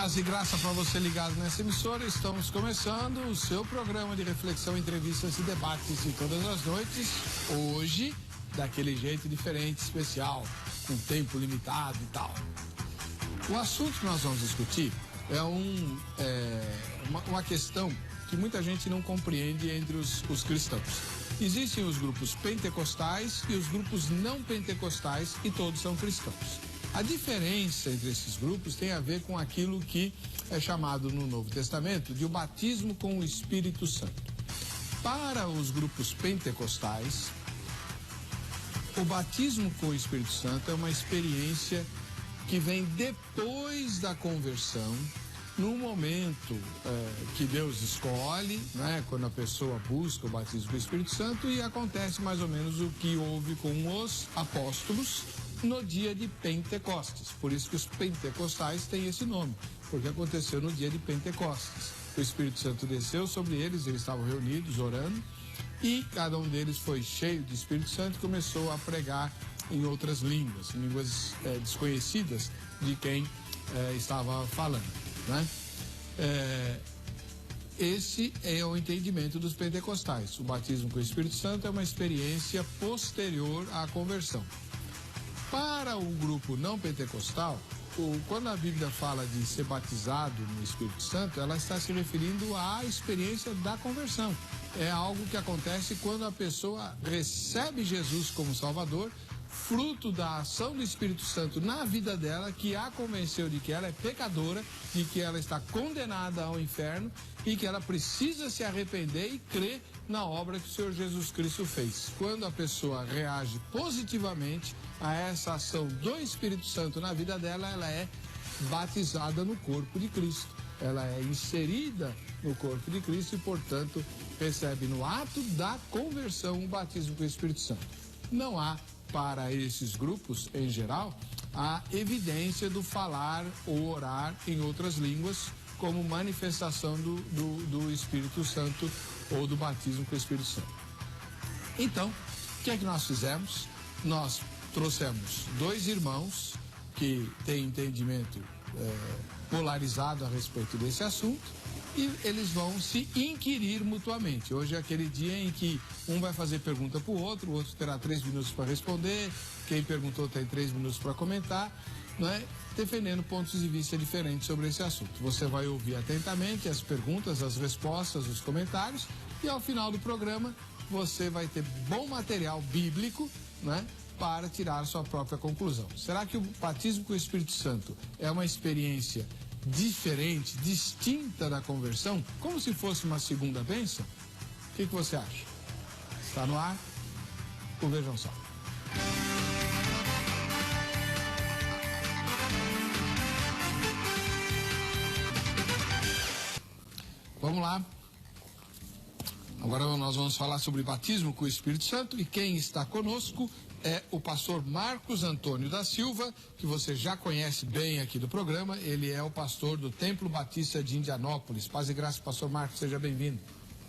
Paz e graça para você ligado nessa emissora. Estamos começando o seu programa de reflexão, entrevistas e debates de todas as noites. Hoje, daquele jeito diferente, especial, com tempo limitado e tal. O assunto que nós vamos discutir é uma questão que muita gente não compreende entre os cristãos. Existem os grupos pentecostais e os grupos não pentecostais e todos são cristãos. A diferença entre esses grupos tem a ver com aquilo que é chamado no Novo Testamento de o batismo com o Espírito Santo. Para os grupos pentecostais, o batismo com o Espírito Santo é uma experiência que vem depois da conversão, no momento que Deus escolhe, né, quando a pessoa busca o batismo com o Espírito Santo, e acontece mais ou menos o que houve com os apóstolos no dia de Pentecostes. Por isso que os pentecostais têm esse nome, porque aconteceu no dia de Pentecostes. O Espírito Santo desceu sobre eles, eles estavam reunidos orando, e cada um deles foi cheio de Espírito Santo e começou a pregar em outras línguas desconhecidas de quem estava falando, né? Esse é o entendimento dos pentecostais. O batismo com o Espírito Santo é uma experiência posterior à conversão. Para o grupo não pentecostal, quando a Bíblia fala de ser batizado no Espírito Santo, ela está se referindo à experiência da conversão. É algo que acontece quando a pessoa recebe Jesus como Salvador, fruto da ação do Espírito Santo na vida dela, que a convenceu de que ela é pecadora, de que ela está condenada ao inferno e que ela precisa se arrepender e crer na obra que o Senhor Jesus Cristo fez. Quando a pessoa reage positivamente a essa ação do Espírito Santo na vida dela, ela é batizada no corpo de Cristo. Ela é inserida no corpo de Cristo e, portanto, recebe no ato da conversão o batismo com o Espírito Santo. Não há, para esses grupos, em geral, a evidência do falar ou orar em outras línguas como manifestação do Espírito Santo ou do batismo com o Espírito Santo. Então, o que é que nós fizemos? Nós trouxemos dois irmãos que têm entendimento polarizado a respeito desse assunto e eles vão se inquirir mutuamente. Hoje é aquele dia em que um vai fazer pergunta para o outro terá 3 minutos para responder, quem perguntou tem 3 minutos para comentar, né? Defendendo pontos de vista diferentes sobre esse assunto. Você vai ouvir atentamente as perguntas, as respostas, os comentários, e ao final do programa você vai ter bom material bíblico, né, para tirar a sua própria conclusão. Será que o batismo com o Espírito Santo é uma experiência diferente, distinta da conversão, como se fosse uma segunda bênção? O que você acha? Está no ar o Vejam Só. Vamos lá. Agora nós vamos falar sobre batismo com o Espírito Santo e quem está conosco é o pastor Marcos Antônio da Silva, que você já conhece bem aqui do programa. Ele é o pastor do Templo Batista de Indianópolis. Paz e graça, pastor Marcos, seja bem-vindo.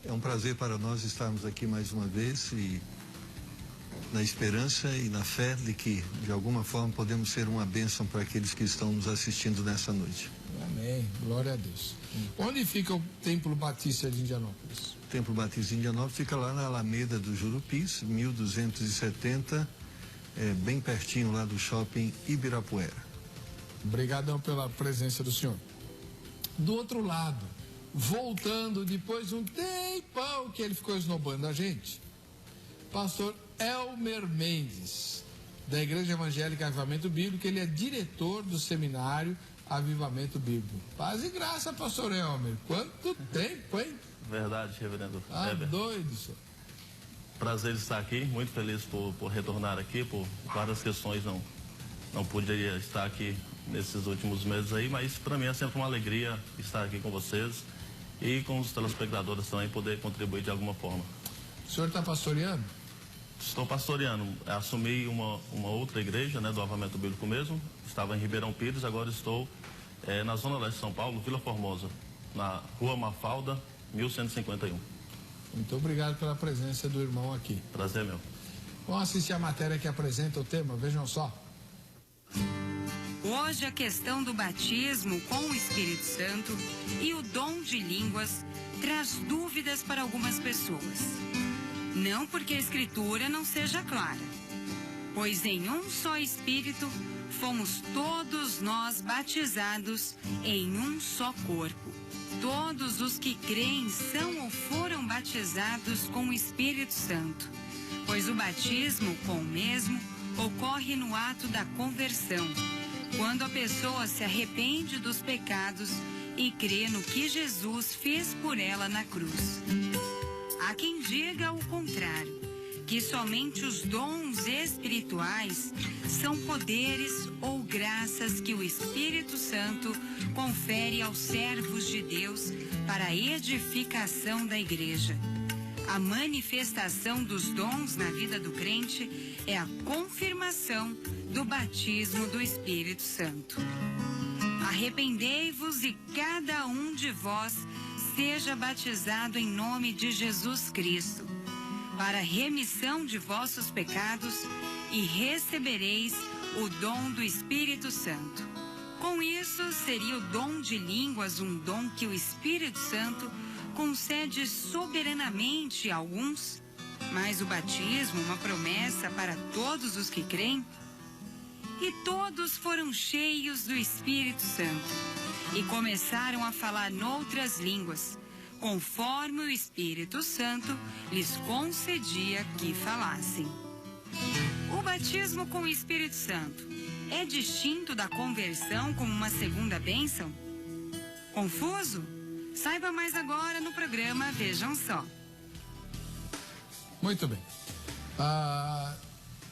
É um prazer para nós estarmos aqui mais uma vez e na esperança e na fé de que, de alguma forma, podemos ser uma bênção para aqueles que estão nos assistindo nessa noite. Amém, glória a Deus. Onde fica o Templo Batista de Indianópolis? O Templo Batista de Indianópolis fica lá na Alameda do Jurupis, 1270, bem pertinho lá do shopping Ibirapuera. Obrigadão pela presença do senhor. Do outro lado, voltando depois de um tempão que ele ficou esnobando a gente, pastor Elmer Mendes, da Igreja Evangélica Avivamento Bíblico. Ele é diretor do seminário Avivamento Bíblico. Paz e graça, pastor Elmer. Quanto tempo, hein? Verdade, reverendo. Doido, senhor. Prazer estar aqui, muito feliz por retornar aqui, por várias questões não poderia estar aqui nesses últimos meses aí, mas para mim é sempre uma alegria estar aqui com vocês e com os telespectadores também, poder contribuir de alguma forma. O senhor está pastoreando? Estou pastoreando, assumi uma outra igreja, né, do Avivamento Bíblico mesmo, estava em Ribeirão Pires, agora estou na Zona Leste de São Paulo, Vila Formosa, na Rua Mafalda, 1151. Muito obrigado pela presença do irmão aqui. Prazer meu. Vamos assistir a matéria que apresenta o tema, vejam só. Hoje a questão do batismo com o Espírito Santo e o dom de línguas traz dúvidas para algumas pessoas. Não porque a Escritura não seja clara, pois em um só Espírito fomos todos nós batizados em um só corpo. Todos os que creem são ou foram batizados com o Espírito Santo, pois o batismo com o mesmo ocorre no ato da conversão, quando a pessoa se arrepende dos pecados e crê no que Jesus fez por ela na cruz. Há quem diga o contrário, que somente os dons espirituais são poderes ou graças que o Espírito Santo confere aos servos de Deus para a edificação da igreja. A manifestação dos dons na vida do crente é a confirmação do batismo do Espírito Santo. Arrependei-vos e cada um de vós seja batizado em nome de Jesus Cristo, para a remissão de vossos pecados, e recebereis o dom do Espírito Santo. Com isso, seria o dom de línguas um dom que o Espírito Santo concede soberanamente a alguns, mas o batismo uma promessa para todos os que creem. E todos foram cheios do Espírito Santo e começaram a falar noutras línguas, conforme o Espírito Santo lhes concedia que falassem. O batismo com o Espírito Santo é distinto da conversão como uma segunda bênção? Confuso? Saiba mais agora no programa Vejam Só. Muito bem.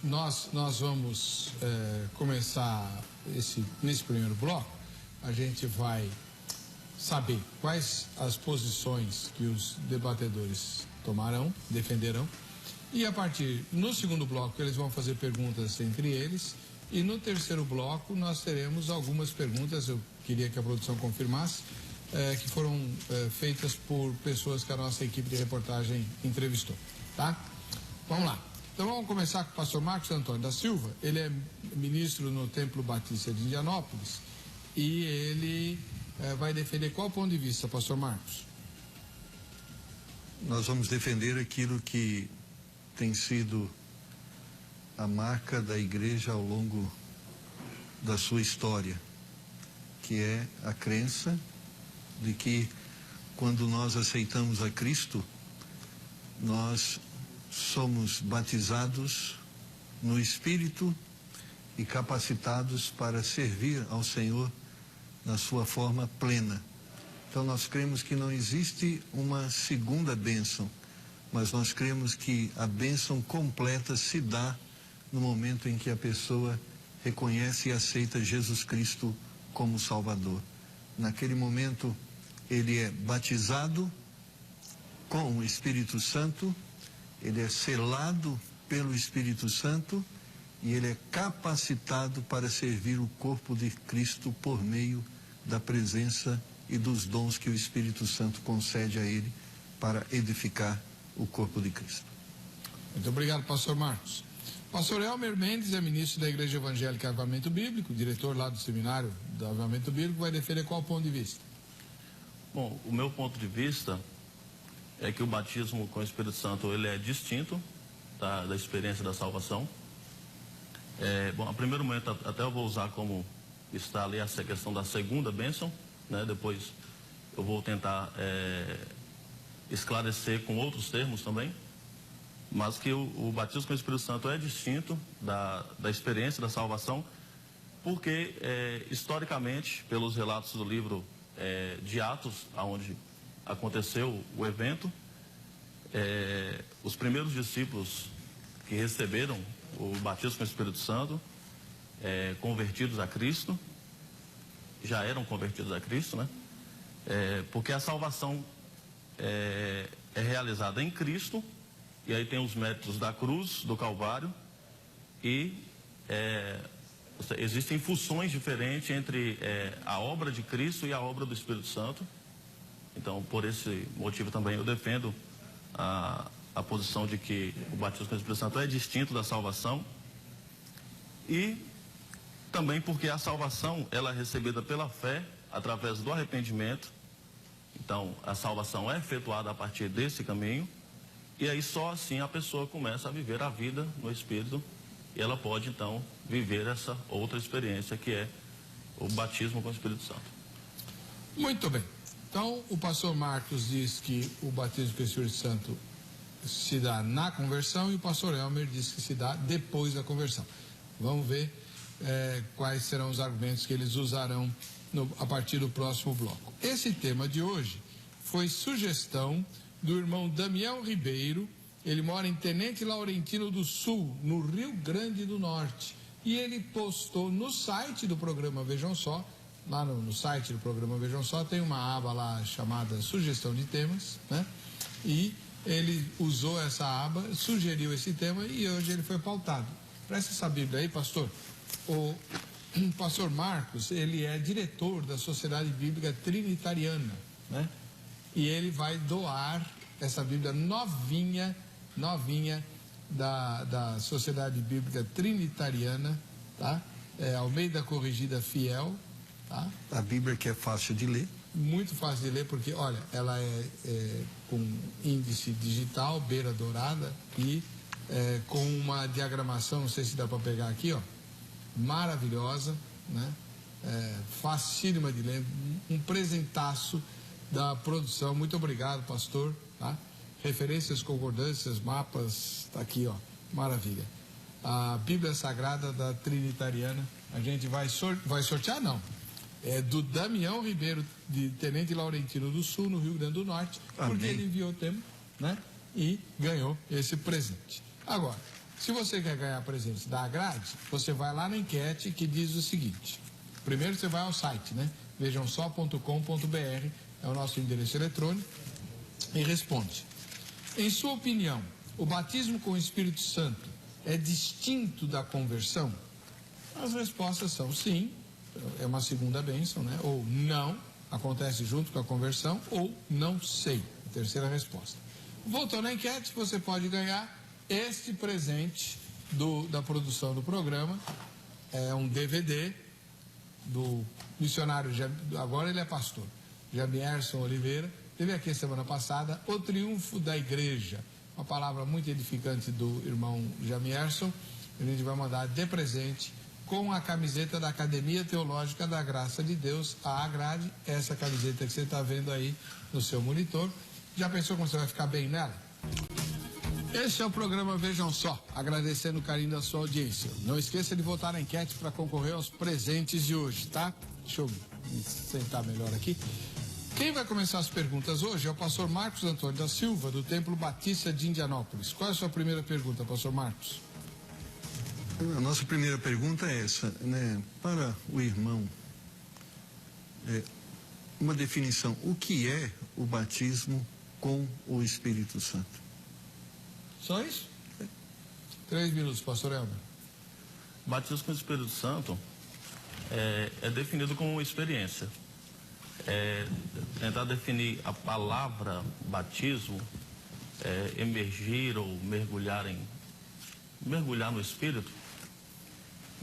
Nós vamos começar nesse primeiro bloco. A gente vai saber quais as posições que os debatedores defenderão. E no segundo bloco, eles vão fazer perguntas entre eles. E no terceiro bloco, nós teremos algumas perguntas, eu queria que a produção confirmasse, que foram feitas por pessoas que a nossa equipe de reportagem entrevistou, tá? Vamos lá. Então vamos começar com o pastor Marcos Antônio da Silva. Ele é ministro no Templo Batista de Indianópolis e ele vai defender qual ponto de vista, pastor Marcos? Nós vamos defender aquilo que tem sido a marca da igreja ao longo da sua história, que é a crença de que quando nós aceitamos a Cristo, nós somos batizados no Espírito e capacitados para servir ao Senhor na sua forma plena. Então nós cremos que não existe uma segunda bênção, mas nós cremos que a bênção completa se dá no momento em que a pessoa reconhece e aceita Jesus Cristo como Salvador. Naquele momento, ele é batizado com o Espírito Santo, ele é selado pelo Espírito Santo e ele é capacitado para servir o corpo de Cristo por meio da presença e dos dons que o Espírito Santo concede a ele para edificar o corpo de Cristo. Muito obrigado, pastor Marcos. Pastor Elmer Mendes é ministro da Igreja Evangélica Avivamento Bíblico, diretor lá do seminário do Avivamento Bíblico, vai defender qual ponto de vista? Bom, o meu ponto de vista é que o batismo com o Espírito Santo ele é distinto da experiência da salvação. Bom, a primeiro momento até eu vou usar como está ali essa questão da segunda bênção, né? Depois eu vou tentar esclarecer com outros termos também, mas que o batismo com o Espírito Santo é distinto da experiência da salvação, porque historicamente, pelos relatos do livro de Atos, onde aconteceu o evento, os primeiros discípulos que receberam o batismo com o Espírito Santo, convertidos a Cristo, já eram convertidos a Cristo, né? Porque a salvação é realizada em Cristo, e aí tem os méritos da cruz, do Calvário, e existem funções diferentes entre a obra de Cristo e a obra do Espírito Santo. Então, por esse motivo também eu defendo a posição de que o batismo com o Espírito Santo é distinto da salvação. E Também porque a salvação, ela é recebida pela fé, através do arrependimento. Então, a salvação é efetuada a partir desse caminho. E aí só assim a pessoa começa a viver a vida no Espírito. E ela pode, então, viver essa outra experiência que é o batismo com o Espírito Santo. Muito bem. Então, o pastor Marcos diz que o batismo com o Espírito Santo se dá na conversão e o pastor Elmer diz que se dá depois da conversão. Vamos ver quais serão os argumentos que eles usarão a partir do próximo bloco. Esse tema de hoje foi sugestão do irmão Damião Ribeiro. Ele mora em Tenente Laurentino do Sul, no Rio Grande do Norte. E ele postou no site do programa Vejam Só, lá no site do programa Vejam Só, tem uma aba lá chamada Sugestão de Temas, né? E ele usou essa aba, sugeriu esse tema e hoje ele foi pautado. Presta essa Bíblia aí, pastor. O pastor Marcos, ele é diretor da Sociedade Bíblica Trinitariana, né? E ele vai doar essa Bíblia novinha da Sociedade Bíblica Trinitariana, tá? Almeida Corrigida Fiel, tá? A Bíblia que é fácil de ler. Muito fácil de ler, porque, olha, ela é com índice digital, beira dourada e com uma diagramação, não sei se dá para pegar aqui, ó, maravilhosa, né? Facílima de ler, um presentaço da produção. Muito obrigado, pastor, tá? Referências, concordâncias, mapas, tá aqui, ó, maravilha. A Bíblia Sagrada da Trinitariana, a gente vai sortear, não. É do Damião Ribeiro, de Tenente Laurentino do Sul, no Rio Grande do Norte, porque Amém. ele enviou o tema, né? E ganhou esse presente. Agora, se você quer ganhar presente da Agrade, você vai lá na enquete que diz o seguinte. Primeiro você vai ao site, né? vejamsó.com.br, é o nosso endereço eletrônico, e responde. Em sua opinião, o batismo com o Espírito Santo é distinto da conversão? As respostas são sim, é uma segunda bênção, né? Ou não, acontece junto com a conversão, ou não sei, a terceira resposta. Votou na enquete, você pode ganhar este presente da produção do programa. É um DVD do missionário, agora ele é pastor, Jamierson Oliveira. Teve aqui semana passada O Triunfo da Igreja, uma palavra muito edificante do irmão Jamierson. A gente vai mandar de presente com a camiseta da Academia Teológica da Graça de Deus, a Agrade, essa camiseta que você está vendo aí no seu monitor. Já pensou como você vai ficar bem nela? Esse é o programa Vejam Só, agradecendo o carinho da sua audiência. Não esqueça de votar na enquete para concorrer aos presentes de hoje, tá? Deixa eu me sentar melhor aqui. Quem vai começar as perguntas hoje é o pastor Marcos Antônio da Silva, do Templo Batista de Indianópolis. Qual é a sua primeira pergunta, pastor Marcos? A nossa primeira pergunta é essa, né? Para o irmão, uma definição. O que é o batismo com o Espírito Santo? Só isso? 3 minutos, pastor Elmer. Batismo com o Espírito Santo é definido como uma experiência. Tentar definir a palavra batismo, emergir ou mergulhar no Espírito.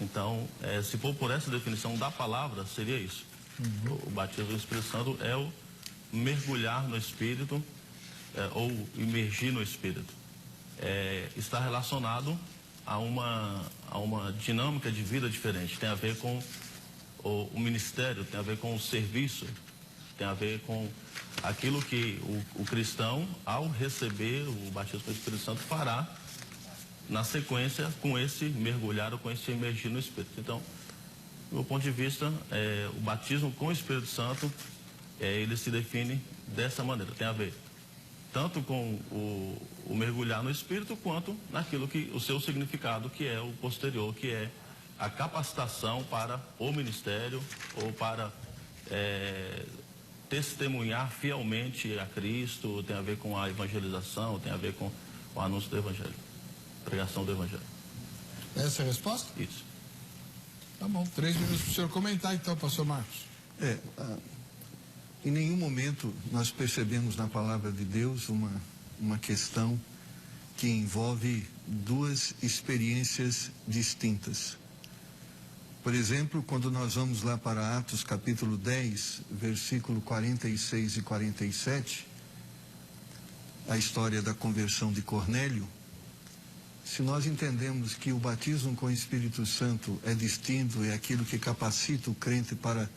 Então, se for por essa definição da palavra, seria isso. O batismo do Espírito Santo é o mergulhar no Espírito, ou imergir no Espírito. Está relacionado a uma dinâmica de vida diferente. Tem a ver com o ministério, tem a ver com o serviço, tem a ver com aquilo que o cristão, ao receber o batismo do Espírito Santo, fará na sequência com esse mergulhar ou com esse emergir no Espírito. Então, do meu ponto de vista, o batismo com o Espírito Santo, ele se define dessa maneira. Tem a ver tanto com o mergulhar no Espírito, quanto naquilo que o seu significado, que é o posterior, que é a capacitação para o ministério ou para testemunhar fielmente a Cristo. Tem a ver com a evangelização, tem a ver com o anúncio do Evangelho, pregação do Evangelho. Essa é a resposta? Isso. Tá bom, 3 minutos para o senhor comentar então, pastor Marcos. Em nenhum momento nós percebemos na palavra de Deus uma questão que envolve duas experiências distintas. Por exemplo, quando nós vamos lá para Atos capítulo 10, versículo 46 e 47, a história da conversão de Cornélio, se nós entendemos que o batismo com o Espírito Santo é distinto, é aquilo que capacita o crente para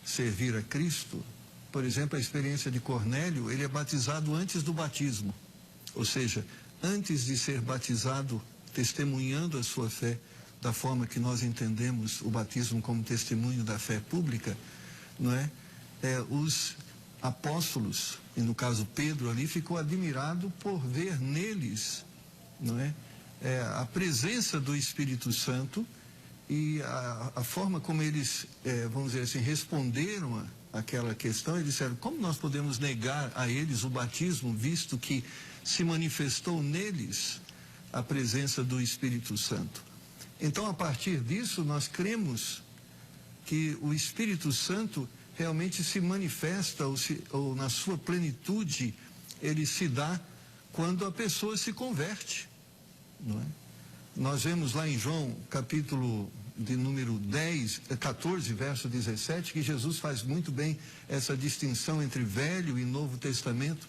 servir a Cristo, por exemplo, a experiência de Cornélio, ele é batizado antes do batismo, ou seja, antes de ser batizado, testemunhando a sua fé, da forma que nós entendemos o batismo como testemunho da fé pública, não é? Os apóstolos, e no caso Pedro ali, ficou admirado por ver neles, não é? A presença do Espírito Santo e a forma como eles, vamos dizer assim, responderam àquela questão. Eles disseram, como nós podemos negar a eles o batismo, visto que se manifestou neles a presença do Espírito Santo? Então, a partir disso, nós cremos que o Espírito Santo realmente se manifesta, ou na sua plenitude, ele se dá quando a pessoa se converte, não é? Nós vemos lá em João, capítulo de número 14, verso 17, que Jesus faz muito bem essa distinção entre Velho e Novo Testamento.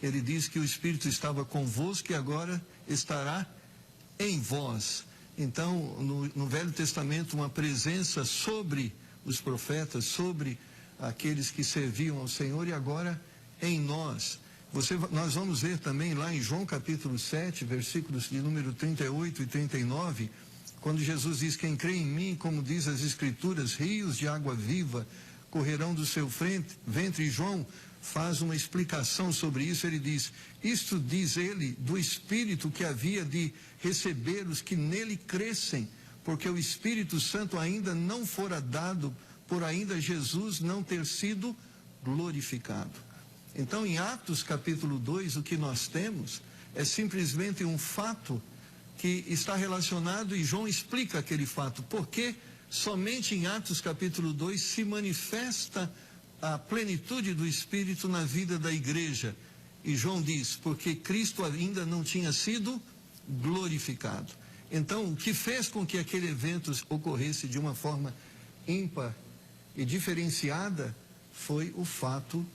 Ele diz que o Espírito estava convosco e agora estará em vós. Então, no Velho Testamento, uma presença sobre os profetas, sobre aqueles que serviam ao Senhor, e agora em nós. Nós vamos ver também lá em João capítulo 7, versículos de número 38 e 39, quando Jesus diz, quem crê em mim, como diz as Escrituras, rios de água viva correrão do seu ventre. E João faz uma explicação sobre isso. Ele diz, isto diz ele do Espírito que havia de receber os que nele crescem, porque o Espírito Santo ainda não fora dado, por ainda Jesus não ter sido glorificado. Então, em Atos capítulo 2, o que nós temos é simplesmente um fato que está relacionado, e João explica aquele fato, porque somente em Atos capítulo 2 se manifesta a plenitude do Espírito na vida da igreja. E João diz, porque Cristo ainda não tinha sido glorificado. Então, o que fez com que aquele evento ocorresse de uma forma ímpar e diferenciada foi o fato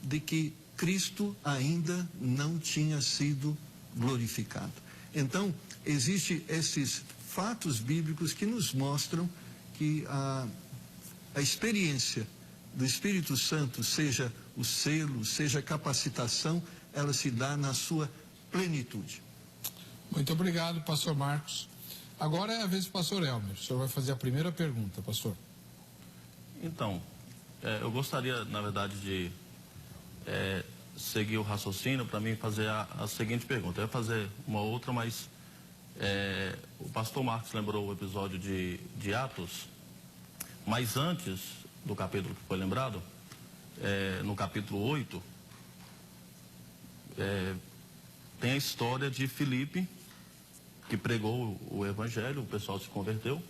de que Cristo ainda não tinha sido glorificado. Então, existem esses fatos bíblicos que nos mostram que a experiência do Espírito Santo, seja o selo, seja a capacitação, ela se dá na sua plenitude. Muito obrigado, pastor Marcos. Agora é a vez do pastor Elmer. O senhor vai fazer a primeira pergunta, pastor. Então, eu gostaria, na verdade, de seguir o raciocínio para mim fazer a seguinte pergunta. Eu ia fazer uma outra, mas o pastor Marcos lembrou o episódio de Atos, mas antes do capítulo que foi lembrado, no capítulo 8, tem a história de Filipe, que pregou o evangelho, o pessoal se converteu.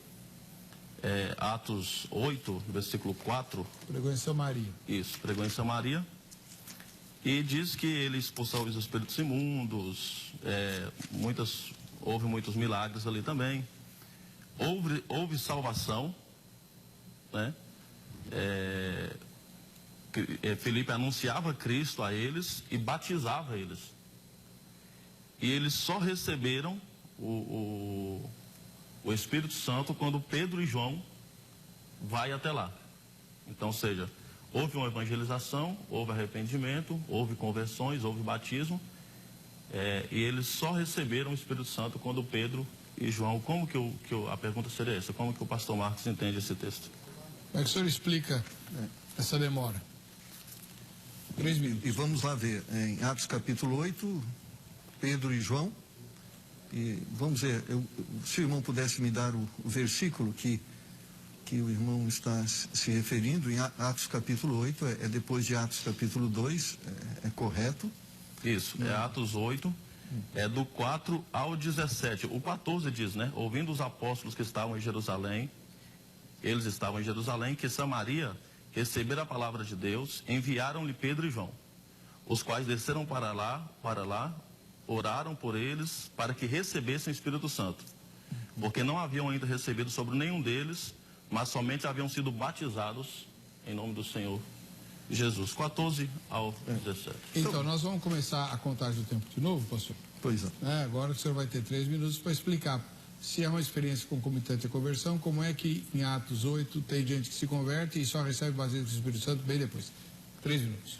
Atos 8, versículo 4. Pregou em Samaria. Isso, pregou em Samaria. E diz que ele expulsou os espíritos imundos, houve muitos milagres ali também. Houve salvação, né? Filipe anunciava Cristo a eles e batizava eles. E eles só receberam o Espírito Santo quando Pedro e João vai até lá. Então, ou seja, houve uma evangelização, houve arrependimento, houve conversões, houve batismo, e eles só receberam o Espírito Santo quando Pedro e João. Como a pergunta seria essa? Como que o pastor Marcos entende esse texto? Como é que o senhor explica essa demora? 3 minutos. E vamos lá ver, em Atos capítulo 8, Pedro e João, e vamos ver, se o irmão pudesse me dar o versículo que o irmão está se referindo, em Atos capítulo 8, é depois de Atos capítulo 2, é correto? Isso, é Atos 8, é do 4 ao 17. O 14 diz, né? Ouvindo os apóstolos que estavam em Jerusalém, eles estavam em Jerusalém, que Samaria receberam a palavra de Deus, enviaram-lhe Pedro e João, os quais desceram para lá, oraram por eles para que recebessem o Espírito Santo, porque não haviam ainda recebido sobre nenhum deles, mas somente haviam sido batizados em nome do Senhor Jesus. 14 ao 17. Então, nós vamos começar a contagem do tempo de novo, pastor? Pois é. Agora o senhor vai ter 3 minutos para explicar se é uma experiência concomitante à conversão, como é que em Atos 8 tem gente que se converte e só recebe o batismo do Espírito Santo bem depois. 3 minutos.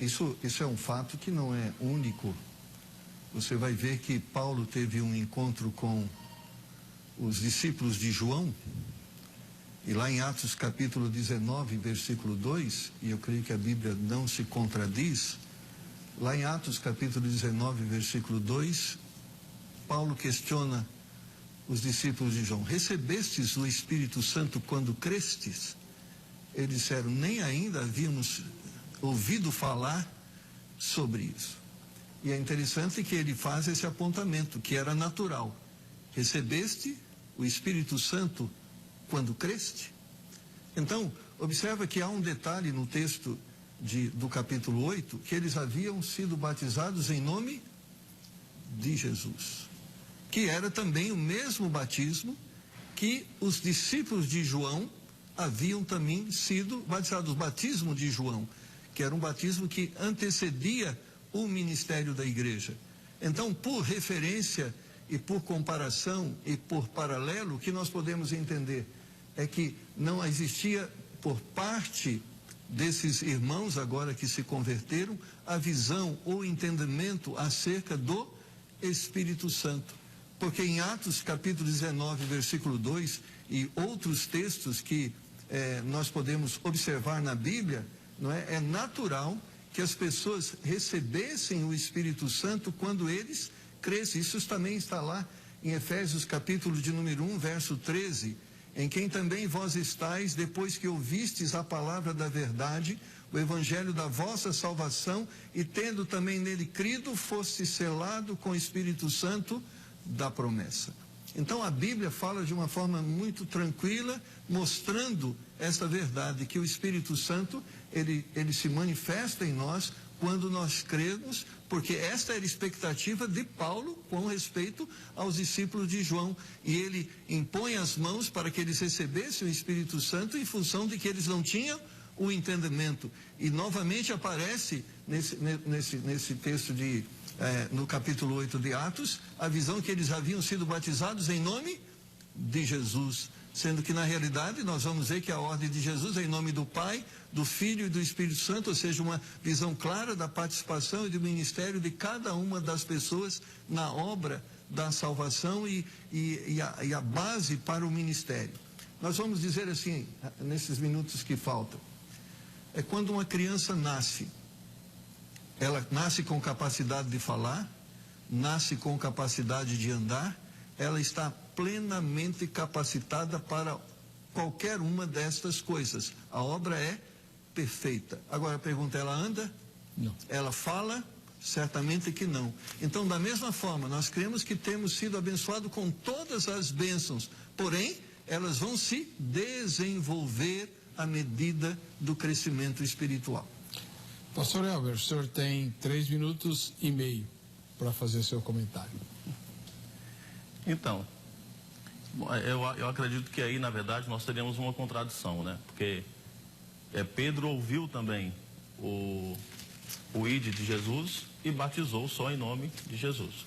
Isso é um fato que não é único. Você vai ver que Paulo teve um encontro com os discípulos de João, e lá em Atos capítulo 19, versículo 2, e eu creio que a Bíblia não se contradiz, lá em Atos capítulo 19, versículo 2, Paulo questiona os discípulos de João: recebestes o Espírito Santo quando crestes? Eles disseram: nem ainda havíamos ouvido falar sobre isso. E é interessante que ele faz esse apontamento, que era natural. Recebeste o Espírito Santo quando creste? Então, observa que há um detalhe no texto do capítulo 8, que eles haviam sido batizados em nome de Jesus, que era também o mesmo batismo que os discípulos de João haviam também sido batizados. O batismo de João, que era um batismo que antecedia o ministério da igreja. Então, por referência e por comparação e por paralelo, o que nós podemos entender é que não existia por parte desses irmãos agora que se converteram a visão ou entendimento acerca do Espírito Santo. Porque em Atos capítulo 19, versículo 2 e outros textos que nós podemos observar na Bíblia, não é natural que as pessoas recebessem o Espírito Santo quando eles crescem. Isso também está lá em Efésios capítulo de número 1, verso 13, em quem também vós estáis, depois que ouvistes a palavra da verdade, o evangelho da vossa salvação, e tendo também nele crido, foste selado com o Espírito Santo da promessa. Então a Bíblia fala de uma forma muito tranquila, mostrando essa verdade, que o Espírito Santo, ele se manifesta em nós quando nós cremos, porque esta era a expectativa de Paulo com respeito aos discípulos de João, e ele impõe as mãos para que eles recebessem o Espírito Santo em função de que eles não tinham o entendimento. E novamente aparece nesse texto no capítulo 8 de Atos, a visão que eles haviam sido batizados em nome de Jesus, sendo que na realidade nós vamos ver que a ordem de Jesus é em nome do Pai, do Filho e do Espírito Santo, ou seja, uma visão clara da participação e do ministério de cada uma das pessoas na obra da salvação e a base para o ministério. Nós vamos dizer assim, nesses minutos que faltam, é quando uma criança nasce. Ela nasce com capacidade de falar, nasce com capacidade de andar, ela está plenamente capacitada para qualquer uma destas coisas. A obra é perfeita. Agora a pergunta: ela anda? Não. Ela fala? Certamente que não. Então, da mesma forma, nós cremos que temos sido abençoados com todas as bênçãos, porém, elas vão se desenvolver à medida do crescimento espiritual. Pastor Elber, o senhor tem 3 minutos e meio para fazer seu comentário. Então, eu acredito que aí, na verdade, nós teríamos uma contradição, né? Porque Pedro ouviu também o ide de Jesus e batizou só em nome de Jesus.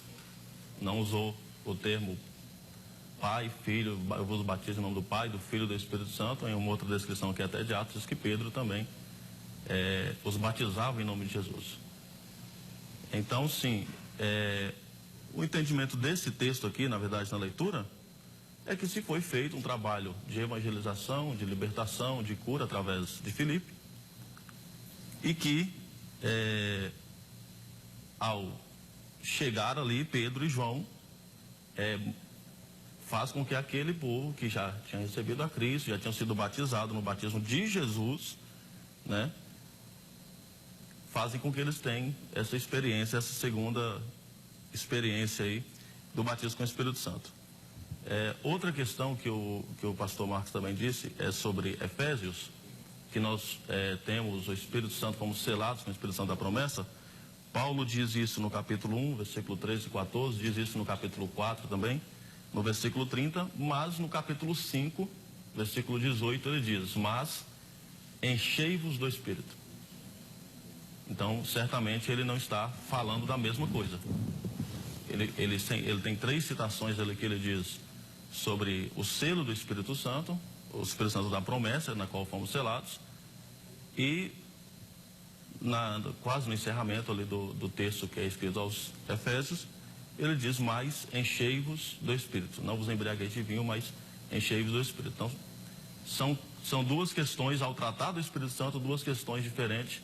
Não usou o termo Pai, Filho, eu vos batizo em nome do Pai, do Filho e do Espírito Santo. Em uma outra descrição que é até de Atos, diz que Pedro também os batizava em nome de Jesus. Então, sim, o entendimento desse texto aqui, na verdade, na leitura, é que se foi feito um trabalho de evangelização, de libertação, de cura através de Filipe, e que ao chegar ali, Pedro e João faz com que aquele povo que já tinha recebido a Cristo, já tinham sido batizados no batismo de Jesus, né, fazem com que eles tenham essa experiência, essa segunda experiência aí do batismo com o Espírito Santo. Outra questão que o pastor Marcos também disse é sobre Efésios, que nós temos o Espírito Santo como selados com o Espírito Santo da promessa. Paulo diz isso no capítulo 1, versículo 13 e 14, diz isso no capítulo 4 também, no versículo 30, mas no capítulo 5, versículo 18, ele diz: mas enchei-vos do Espírito. Então, certamente ele não está falando da mesma coisa. Ele tem 3 citações ali que ele diz sobre o selo do Espírito Santo, o Espírito Santo da promessa, na qual fomos selados, e quase no encerramento ali do texto que é escrito aos Efésios, ele diz: mas enchei-vos do Espírito. Não vos embriagueis de vinho, mas enchei-vos do Espírito. Então, são 2 questões, ao tratar do Espírito Santo, 2 questões diferentes,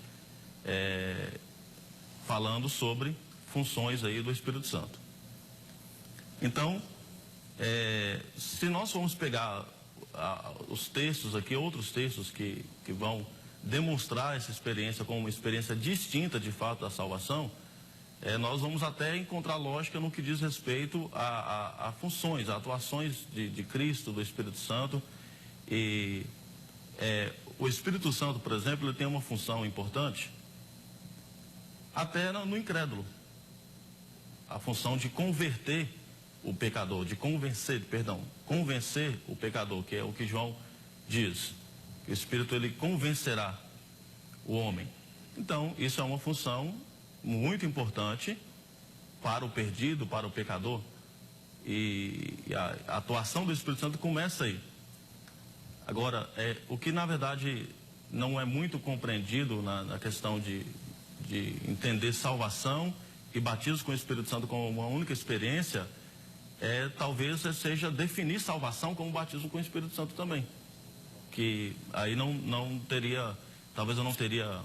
falando sobre funções aí do Espírito Santo. Então, se nós formos pegar os textos aqui, outros textos que vão demonstrar essa experiência como uma experiência distinta de fato da salvação, nós vamos até encontrar lógica no que diz respeito a funções, a atuações de Cristo, do Espírito Santo. E o Espírito Santo, por exemplo, ele tem uma função importante até no incrédulo, a função de converter o pecador, de convencer o pecador, que é o que João diz, que o Espírito ele convencerá o homem. Então, isso é uma função muito importante para o perdido, para o pecador, e a atuação do Espírito Santo começa aí. Agora, o que na verdade não é muito compreendido na questão de entender salvação e batismo com o Espírito Santo como uma única experiência, talvez seja definir salvação como batismo com o Espírito Santo também. Que aí não teria, talvez eu não teria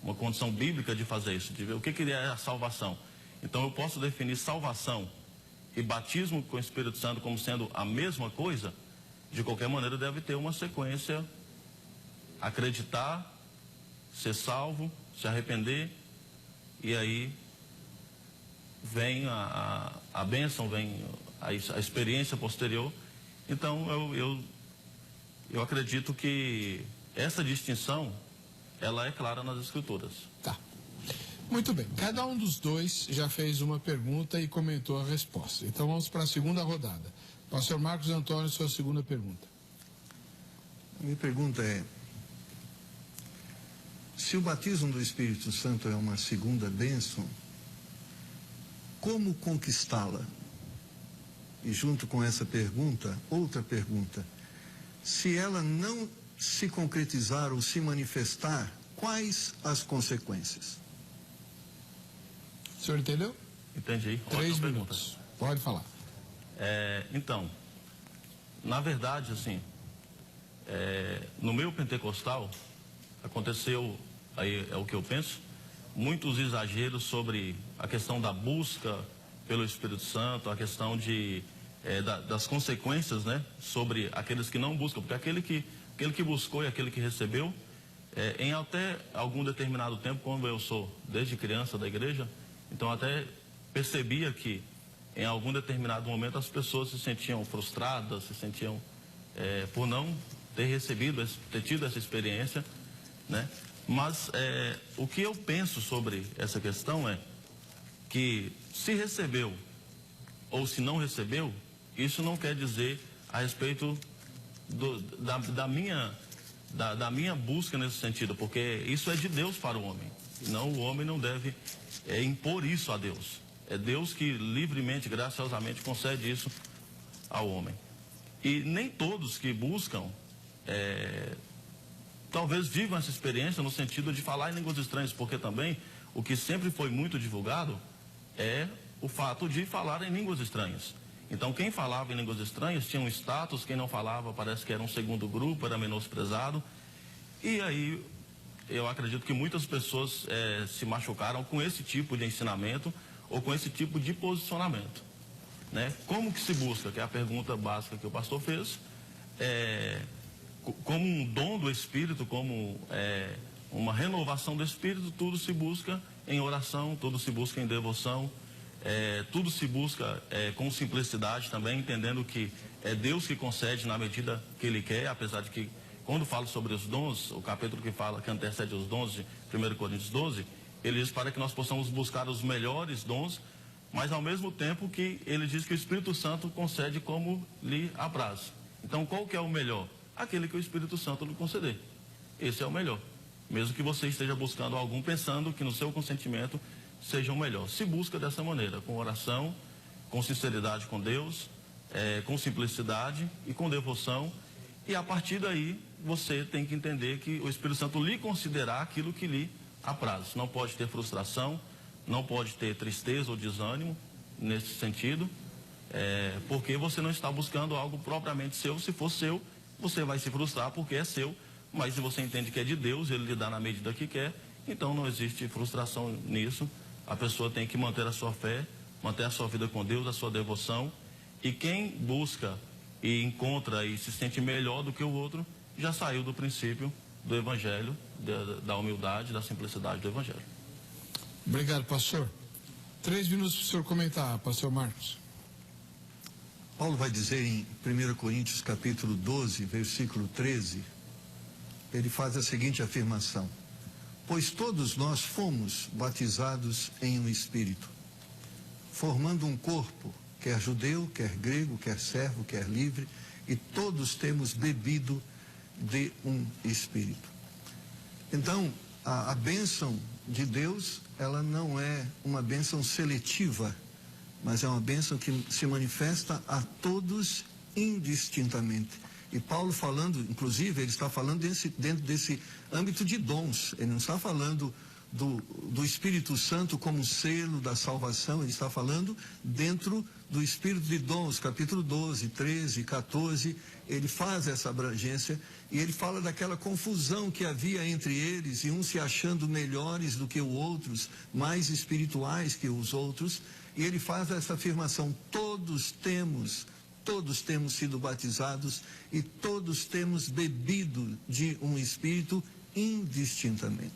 uma condição bíblica de fazer isso, de ver o que é a salvação. Então eu posso definir salvação e batismo com o Espírito Santo como sendo a mesma coisa. De qualquer maneira deve ter uma sequência: acreditar, ser salvo, se arrepender, e aí vem a bênção, vem a experiência posterior. Então eu acredito que essa distinção ela é clara nas Escrituras. Tá. Muito bem. Cada um dos dois já fez uma pergunta e comentou a resposta. Então vamos para a segunda rodada. Pastor Marcos Antônio, sua segunda pergunta. A minha pergunta é: se o batismo do Espírito Santo é uma segunda bênção, como conquistá-la? E junto com essa pergunta, outra pergunta: se ela não se concretizar ou se manifestar, quais as consequências? O senhor entendeu? Entendi. 3 minutos. Pode falar. Então, na verdade, assim, no meio pentecostal, aconteceu, aí é o que eu penso, muitos exageros sobre a questão da busca pelo Espírito Santo, a questão das consequências, né, sobre aqueles que não buscam, porque aquele que buscou e aquele que recebeu, em até algum determinado tempo, quando eu sou desde criança da igreja, então até percebia que em algum determinado momento as pessoas se sentiam frustradas, se sentiam por não ter tido essa experiência, né? Mas o que eu penso sobre essa questão é que se recebeu ou se não recebeu, isso não quer dizer a respeito da minha busca nesse sentido, porque isso é de Deus para o homem. Não, o homem não deve impor isso a Deus. É Deus que livremente, graciosamente concede isso ao homem. E nem todos que buscam talvez vivam essa experiência no sentido de falar em línguas estranhas, porque também o que sempre foi muito divulgado é o fato de falar em línguas estranhas. Então quem falava em línguas estranhas tinha um status, quem não falava parece que era um segundo grupo, era menosprezado. E aí eu acredito que muitas pessoas se machucaram com esse tipo de ensinamento ou com esse tipo de posicionamento, né? Como que se busca, que é a pergunta básica que o pastor fez, como um dom do Espírito, como uma renovação do Espírito, tudo se busca em oração, tudo se busca em devoção, tudo se busca com simplicidade também, entendendo que é Deus que concede na medida que Ele quer, apesar de que, quando falo sobre os dons, o capítulo que antecede os dons de 1 Coríntios 12, ele diz para que nós possamos buscar os melhores dons, mas ao mesmo tempo que ele diz que o Espírito Santo concede como lhe apraz. Então, qual que é o melhor? aquele que o Espírito Santo lhe conceder. Esse é o melhor. Mesmo que você esteja buscando algum pensando que no seu consentimento seja o melhor. Se busca dessa maneira, com oração, com sinceridade com Deus, com simplicidade e com devoção. E a partir daí, você tem que entender que o Espírito Santo lhe considerará aquilo que lhe apraz. Não pode ter frustração, não pode ter tristeza ou desânimo nesse sentido, porque você não está buscando algo propriamente seu. Se for seu, você vai se frustrar porque é seu, mas se você entende que é de Deus, Ele lhe dá na medida que quer, então não existe frustração nisso. A pessoa tem que manter a sua fé, manter a sua vida com Deus, a sua devoção, e quem busca e encontra e se sente melhor do que o outro, já saiu do princípio do Evangelho, da humildade, da simplicidade do Evangelho. Obrigado, pastor. 3 minutos para o senhor comentar, pastor Marcos. Paulo vai dizer em 1 Coríntios capítulo 12, versículo 13, ele faz a seguinte afirmação: pois todos nós fomos batizados em um Espírito, formando um corpo, quer judeu, quer grego, quer servo, quer livre, e todos temos bebido de um Espírito. Então, a bênção de Deus, ela não é uma bênção seletiva, mas é uma bênção que se manifesta a todos indistintamente. E Paulo falando, inclusive, ele está falando dentro desse âmbito de dons. Ele não está falando do Espírito Santo como selo da salvação, ele está falando dentro do Espírito de dons, capítulo 12, 13, 14, ele faz essa abrangência e ele fala daquela confusão que havia entre eles, e uns se achando melhores do que os outros, mais espirituais que os outros, e ele faz essa afirmação: todos temos sido batizados e todos temos bebido de um Espírito indistintamente.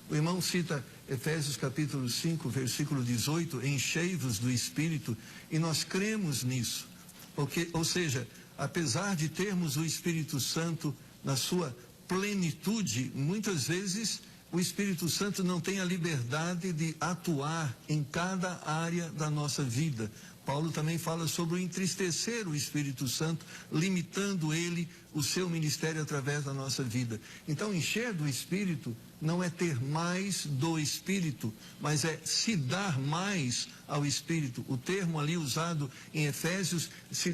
O irmão cita Efésios capítulo 5, versículo 18, enchei-vos do Espírito, e nós cremos nisso, porque, ou seja, apesar de termos o Espírito Santo na sua plenitude, muitas vezes o Espírito Santo não tem a liberdade de atuar em cada área da nossa vida. Paulo também fala sobre o entristecer o Espírito Santo, limitando ele, o seu ministério através da nossa vida. Então, encher do Espírito não é ter mais do Espírito, mas é se dar mais ao Espírito. O termo ali usado em Efésios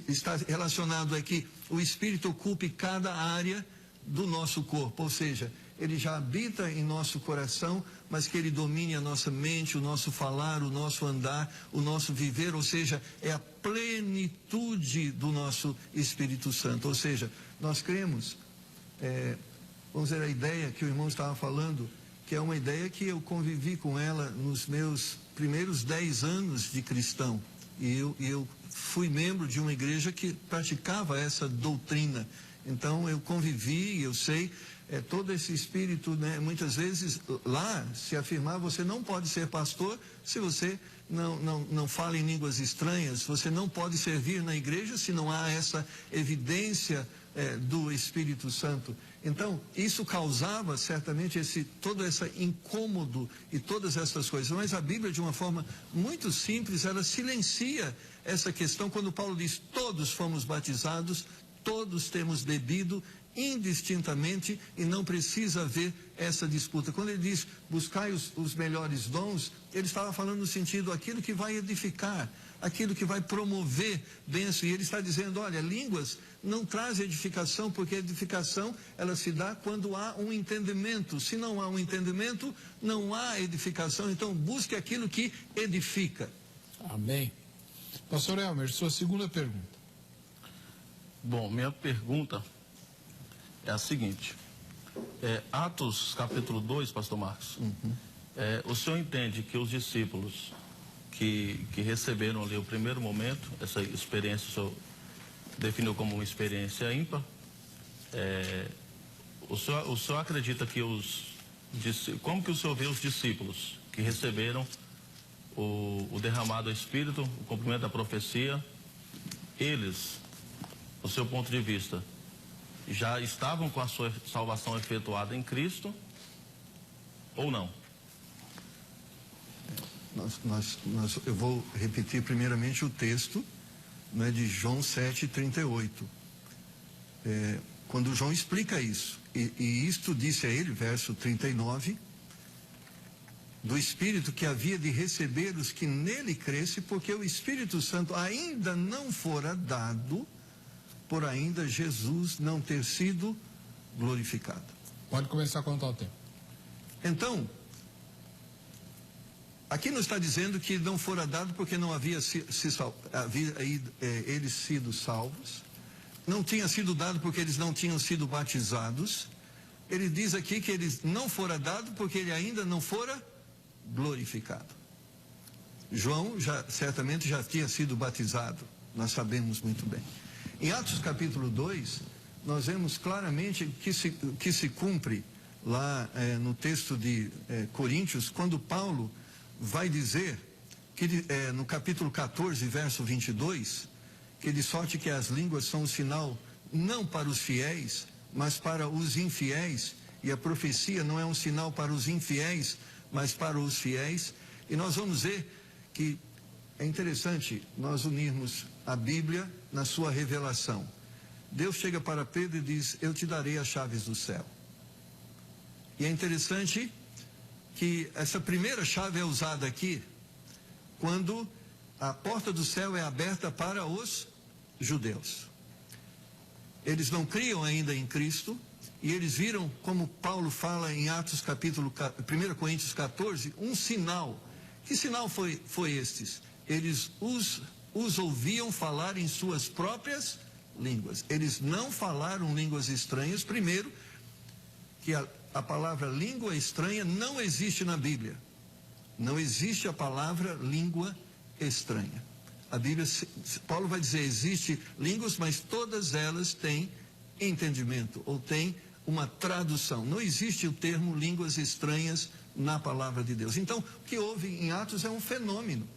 está relacionado a que o Espírito ocupe cada área do nosso corpo, ou seja, ele já habita em nosso coração, mas que ele domine a nossa mente, o nosso falar, o nosso andar, o nosso viver, ou seja, é a plenitude do nosso Espírito Santo. Ou seja, nós cremos, vamos dizer, a ideia que o irmão estava falando, que é uma ideia que eu convivi com ela nos meus primeiros 10 anos de cristão, e eu fui membro de uma igreja que praticava essa doutrina. Então eu convivi, eu sei, todo esse espírito, né? Muitas vezes lá se afirmar, você não pode ser pastor se você não fala em línguas estranhas, você não pode servir na igreja se não há essa evidência do Espírito Santo. Então isso causava certamente todo esse incômodo e todas essas coisas, mas a Bíblia, de uma forma muito simples, ela silencia essa questão quando Paulo diz: todos fomos batizados, todos temos bebido indistintamente, e não precisa haver essa disputa. Quando ele diz buscai os melhores dons, ele estava falando no sentido aquilo que vai edificar, aquilo que vai promover bênção, e ele está dizendo: olha, línguas não traz edificação, porque a edificação ela se dá quando há um entendimento. Se não há um entendimento, não há edificação. Então busque aquilo que edifica. Amém. Pastor Elmer, sua segunda pergunta. Bom, minha pergunta é a seguinte: Atos capítulo 2, pastor Marcos, o senhor entende que os discípulos que receberam ali o primeiro momento, essa experiência o senhor definiu como uma experiência ímpar, o senhor acredita que como que o senhor vê os discípulos que receberam o derramado do Espírito, o cumprimento da profecia, eles, do seu ponto de vista, já estavam com a sua salvação efetuada em Cristo ou não? Eu vou repetir primeiramente o texto, né, de João 7:38. quando João explica isso. E isto disse a ele, verso 39, do Espírito que havia de receber os que nele cresce, porque o Espírito Santo ainda não fora dado, por ainda Jesus não ter sido glorificado. Pode começar a contar o tempo. Então, aqui não está dizendo que não fora dado porque não havia eles sido salvos, não tinha sido dado porque eles não tinham sido batizados. Ele diz aqui que eles não fora dado porque ele ainda não fora glorificado. João certamente já tinha sido batizado, nós sabemos muito bem. Em Atos capítulo 2, nós vemos claramente que se cumpre lá no texto de Coríntios, quando Paulo vai dizer, que no capítulo 14, verso 22, que de sorte que as línguas são um sinal não para os fiéis, mas para os infiéis, e a profecia não é um sinal para os infiéis, mas para os fiéis. E nós vamos ver que é interessante nós unirmos a Bíblia na sua revelação. Deus chega para Pedro e diz: eu te darei as chaves do céu. E é interessante que essa primeira chave é usada aqui quando a porta do céu é aberta para os judeus. Eles não criam ainda em Cristo, e eles viram, como Paulo fala em Atos capítulo 1 Coríntios 14, um sinal. Que sinal foi estes? Eles os ouviam falar em suas próprias línguas. Eles não falaram línguas estranhas. Primeiro, que a palavra língua estranha não existe na Bíblia. Não existe a palavra língua estranha. A Bíblia, Paulo vai dizer, existe línguas, mas todas elas têm entendimento, ou têm uma tradução. Não existe o termo línguas estranhas na palavra de Deus. Então, o que houve em Atos é um fenômeno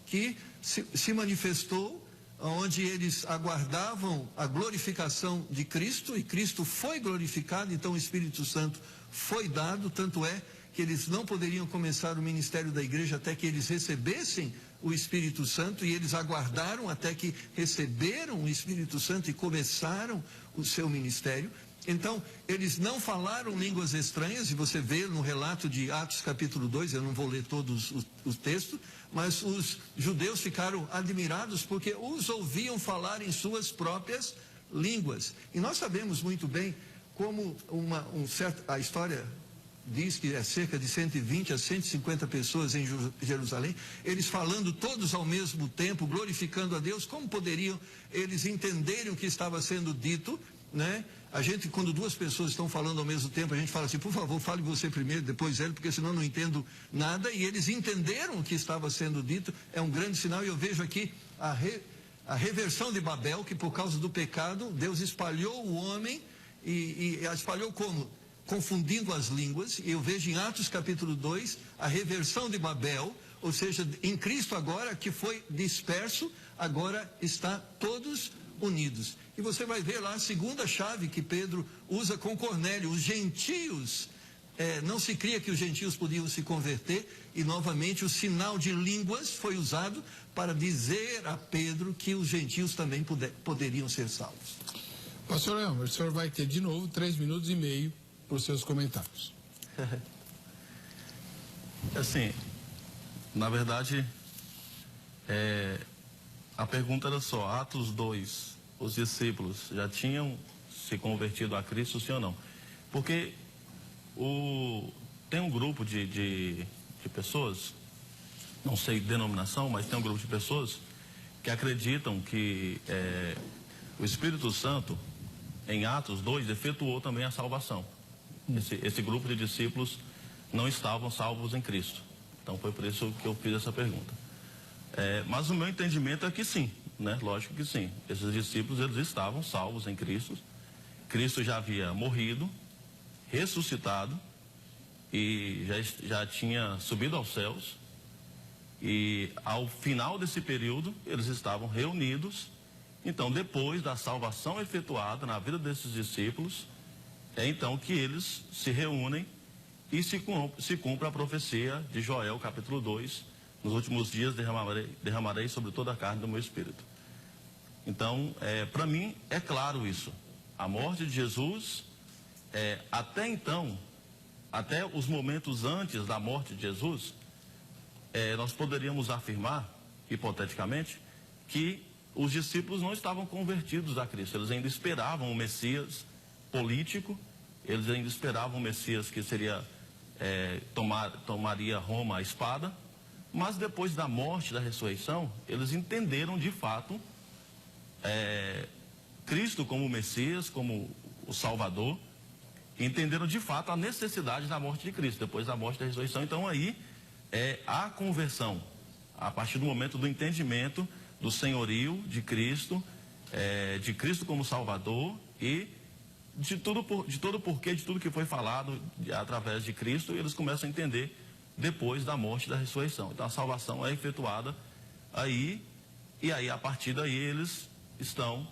que se manifestou, onde eles aguardavam a glorificação de Cristo, e Cristo foi glorificado, então o Espírito Santo foi dado, tanto é que eles não poderiam começar o ministério da igreja até que eles recebessem o Espírito Santo, e eles aguardaram até que receberam o Espírito Santo e começaram o seu ministério. Então, eles não falaram línguas estranhas, e você vê no relato de Atos capítulo 2, eu não vou ler todos os textos, mas os judeus ficaram admirados porque os ouviam falar em suas próprias línguas. E nós sabemos muito bem como a história diz que é cerca de 120 a 150 pessoas em Jerusalém, eles falando todos ao mesmo tempo, glorificando a Deus. Como poderiam eles entenderem o que estava sendo dito, né? A gente, quando duas pessoas estão falando ao mesmo tempo, a gente fala assim: por favor, fale você primeiro, depois ele, porque senão eu não entendo nada. E eles entenderam o que estava sendo dito. É um grande sinal. E eu vejo aqui a reversão de Babel, que por causa do pecado, Deus espalhou o homem, e espalhou como? Confundindo as línguas. E eu vejo em Atos capítulo 2 a reversão de Babel, ou seja, em Cristo agora, que foi disperso, agora está todos unidos. E você vai ver lá a segunda chave que Pedro usa com Cornélio. Os gentios, não se cria que os gentios podiam se converter, e novamente o sinal de línguas foi usado para dizer a Pedro que os gentios também poderiam ser salvos. Pastor Leão, o senhor vai ter de novo 3 minutos e meio para os seus comentários. Assim, na verdade, a pergunta era só: Atos 2, os discípulos já tinham se convertido a Cristo, sim ou não? Porque tem um grupo de pessoas, não sei denominação, mas tem um grupo de pessoas que acreditam que o Espírito Santo, em Atos 2, efetuou também a salvação. Esse grupo de discípulos não estavam salvos em Cristo. Então foi por isso que eu fiz essa pergunta. Mas o meu entendimento é que sim, né? Lógico que sim. Esses discípulos, eles estavam salvos em Cristo. Cristo já havia morrido, ressuscitado, e já tinha subido aos céus. E ao final desse período, eles estavam reunidos. Então, depois da salvação efetuada na vida desses discípulos, é então que eles se reúnem e se cumpre a profecia de Joel, capítulo 2, nos últimos dias derramarei sobre toda a carne do meu espírito. Então, para mim, é claro isso. a morte de Jesus, até então, até os momentos antes da morte de Jesus, nós poderíamos afirmar, hipoteticamente, que os discípulos não estavam convertidos a Cristo. Eles ainda esperavam o Messias político, eles ainda esperavam o Messias que seria, tomaria Roma à espada, mas depois da morte, da ressurreição, eles entenderam de fato Cristo como o Messias, como o Salvador, entenderam de fato a necessidade da morte de Cristo, depois da morte e da ressurreição. Então aí a conversão, a partir do momento do entendimento do senhorio de Cristo como Salvador e de todo o porquê, de tudo que foi falado através de Cristo, eles começam a entender depois da morte e da ressurreição. Então a salvação é efetuada aí, e aí a partir daí eles estão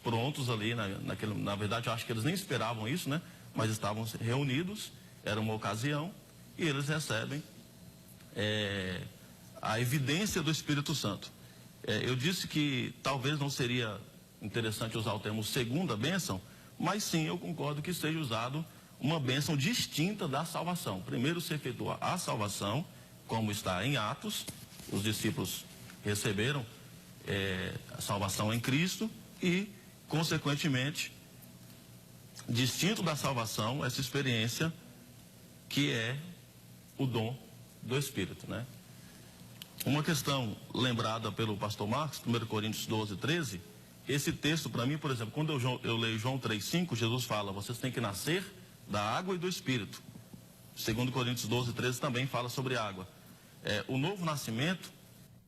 prontos ali, na verdade eu acho que eles nem esperavam isso, né? Mas estavam reunidos, era uma ocasião, e eles recebem a evidência do Espírito Santo. Eu disse que talvez não seria interessante usar o termo segunda bênção, mas sim, eu concordo que seja usado uma bênção distinta da salvação. Primeiro se efetua a salvação, como está em Atos, os discípulos receberam a salvação em Cristo e, consequentemente, distinto da salvação, essa experiência que é o dom do Espírito, né? Uma questão lembrada pelo pastor Marcos, 1 Coríntios 12, 13, esse texto para mim, por exemplo, quando eu leio João 3,5, Jesus fala, vocês têm que nascer da água e do Espírito. 2 Coríntios 12, 13 também fala sobre água. O novo nascimento,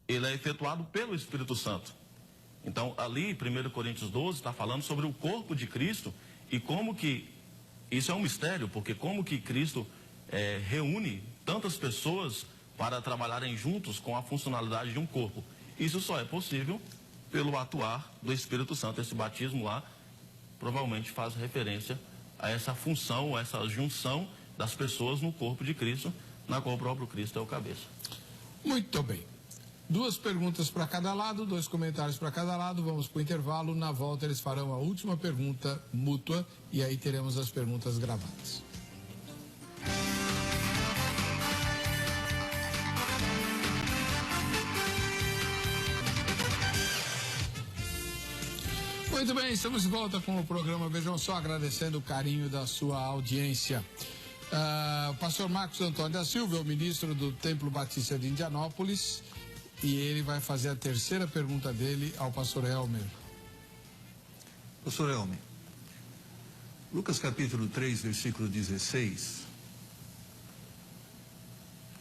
ele é efetuado pelo Espírito Santo. Então, ali, 1 Coríntios 12, está falando sobre o corpo de Cristo e como que, isso é um mistério, porque como que Cristo reúne tantas pessoas para trabalharem juntos com a funcionalidade de um corpo. Isso só é possível pelo atuar do Espírito Santo. Esse batismo lá provavelmente faz referência a essa função, a essa junção das pessoas no corpo de Cristo, na qual o próprio Cristo é o cabeça. Muito bem. 2 perguntas para cada lado, 2 comentários para cada lado. Vamos para o intervalo. Na volta eles farão a última pergunta mútua e aí teremos as perguntas gravadas. Muito bem, estamos de volta com o programa Vejam Só, agradecendo o carinho da sua audiência. O pastor Marcos Antônio da Silva é o ministro do Templo Batista de Indianópolis e ele vai fazer a terceira pergunta dele ao pastor Helmer. Pastor Helmer, Lucas capítulo 3, versículo 16,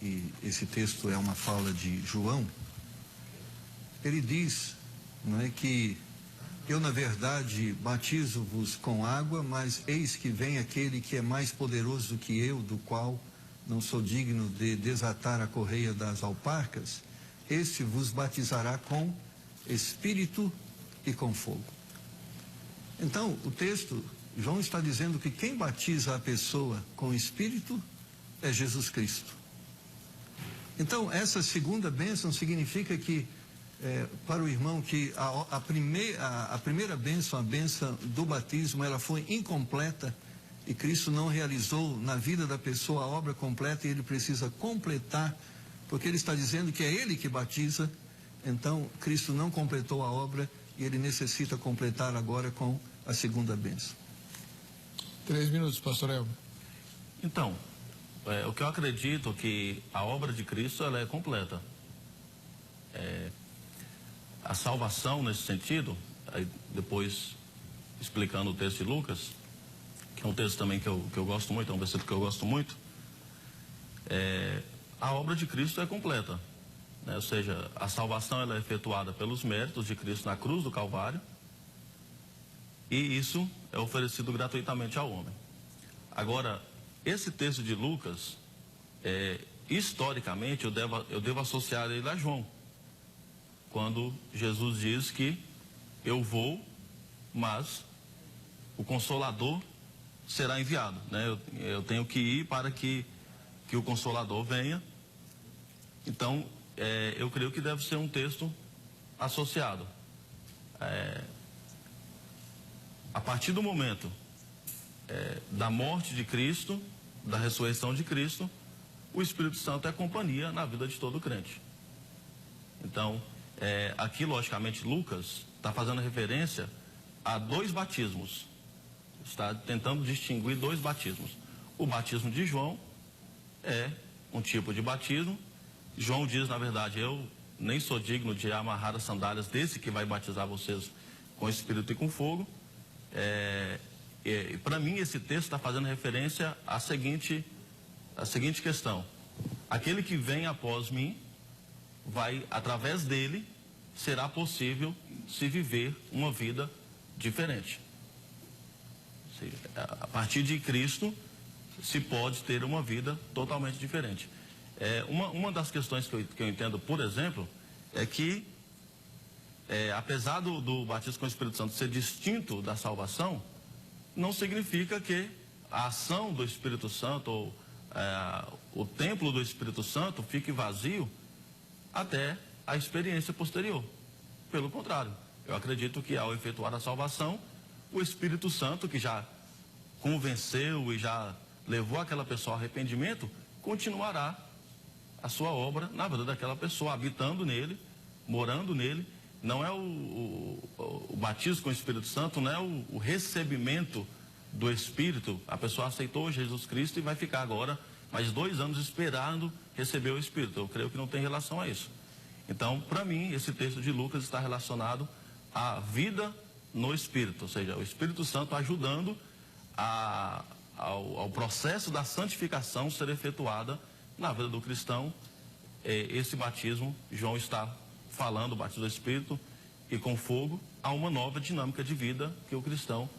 e esse texto é uma fala de João, ele diz, não é, que eu, na verdade, batizo-vos com água, mas eis que vem aquele que é mais poderoso do que eu, do qual não sou digno de desatar a correia das alparcas. Este vos batizará com Espírito e com fogo. Então, o texto, João está dizendo que quem batiza a pessoa com Espírito é Jesus Cristo. Então, essa segunda bênção significa que para o irmão que a primeira bênção, a bênção do batismo, ela foi incompleta e Cristo não realizou na vida da pessoa a obra completa e ele precisa completar, porque ele está dizendo que é ele que batiza, então Cristo não completou a obra e ele necessita completar agora com a segunda bênção. 3 minutos, pastor Elber. Então, o que eu acredito é que a obra de Cristo ela é completa. A salvação nesse sentido, aí depois explicando o texto de Lucas, que é um texto também que eu gosto muito, é um versículo que eu gosto muito, a obra de Cristo é completa, né? Ou seja, a salvação ela é efetuada pelos méritos de Cristo na cruz do Calvário e isso é oferecido gratuitamente ao homem. Agora, esse texto de Lucas, historicamente eu devo associar ele a João, quando Jesus diz que eu vou, mas o Consolador será enviado, né? Eu tenho que ir para que o Consolador venha. Então, eu creio que deve ser um texto associado. a partir do momento da morte de Cristo, da ressurreição de Cristo, o Espírito Santo é companhia na vida de todo crente. Então, aqui, logicamente, Lucas está fazendo referência a 2 batismos. Está tentando distinguir 2 batismos. O batismo de João é um tipo de batismo. João diz, na verdade, eu nem sou digno de amarrar as sandálias desse que vai batizar vocês com Espírito e com fogo. Para mim, esse texto está fazendo referência à seguinte questão. Aquele que vem após mim, através dele, será possível se viver uma vida diferente. A partir de Cristo, se pode ter uma vida totalmente diferente. Uma das questões que eu entendo, por exemplo, é que, apesar do batismo com o Espírito Santo ser distinto da salvação, não significa que a ação do Espírito Santo, ou o templo do Espírito Santo, fique vazio até a experiência posterior. Pelo contrário, eu acredito que ao efetuar a salvação, o Espírito Santo, que já convenceu e já levou aquela pessoa ao arrependimento, continuará a sua obra na vida daquela pessoa, habitando nele, morando nele. Não é o batismo com o Espírito Santo, não é o recebimento do Espírito. A pessoa aceitou Jesus Cristo e vai ficar agora mais 2 anos esperando receber o Espírito. Eu creio que não tem relação a isso. Então, para mim, esse texto de Lucas está relacionado à vida no Espírito, ou seja, o Espírito Santo ajudando ao processo da santificação ser efetuada na vida do cristão. Esse batismo, João está falando, o batismo do Espírito e com fogo, há uma nova dinâmica de vida que o cristão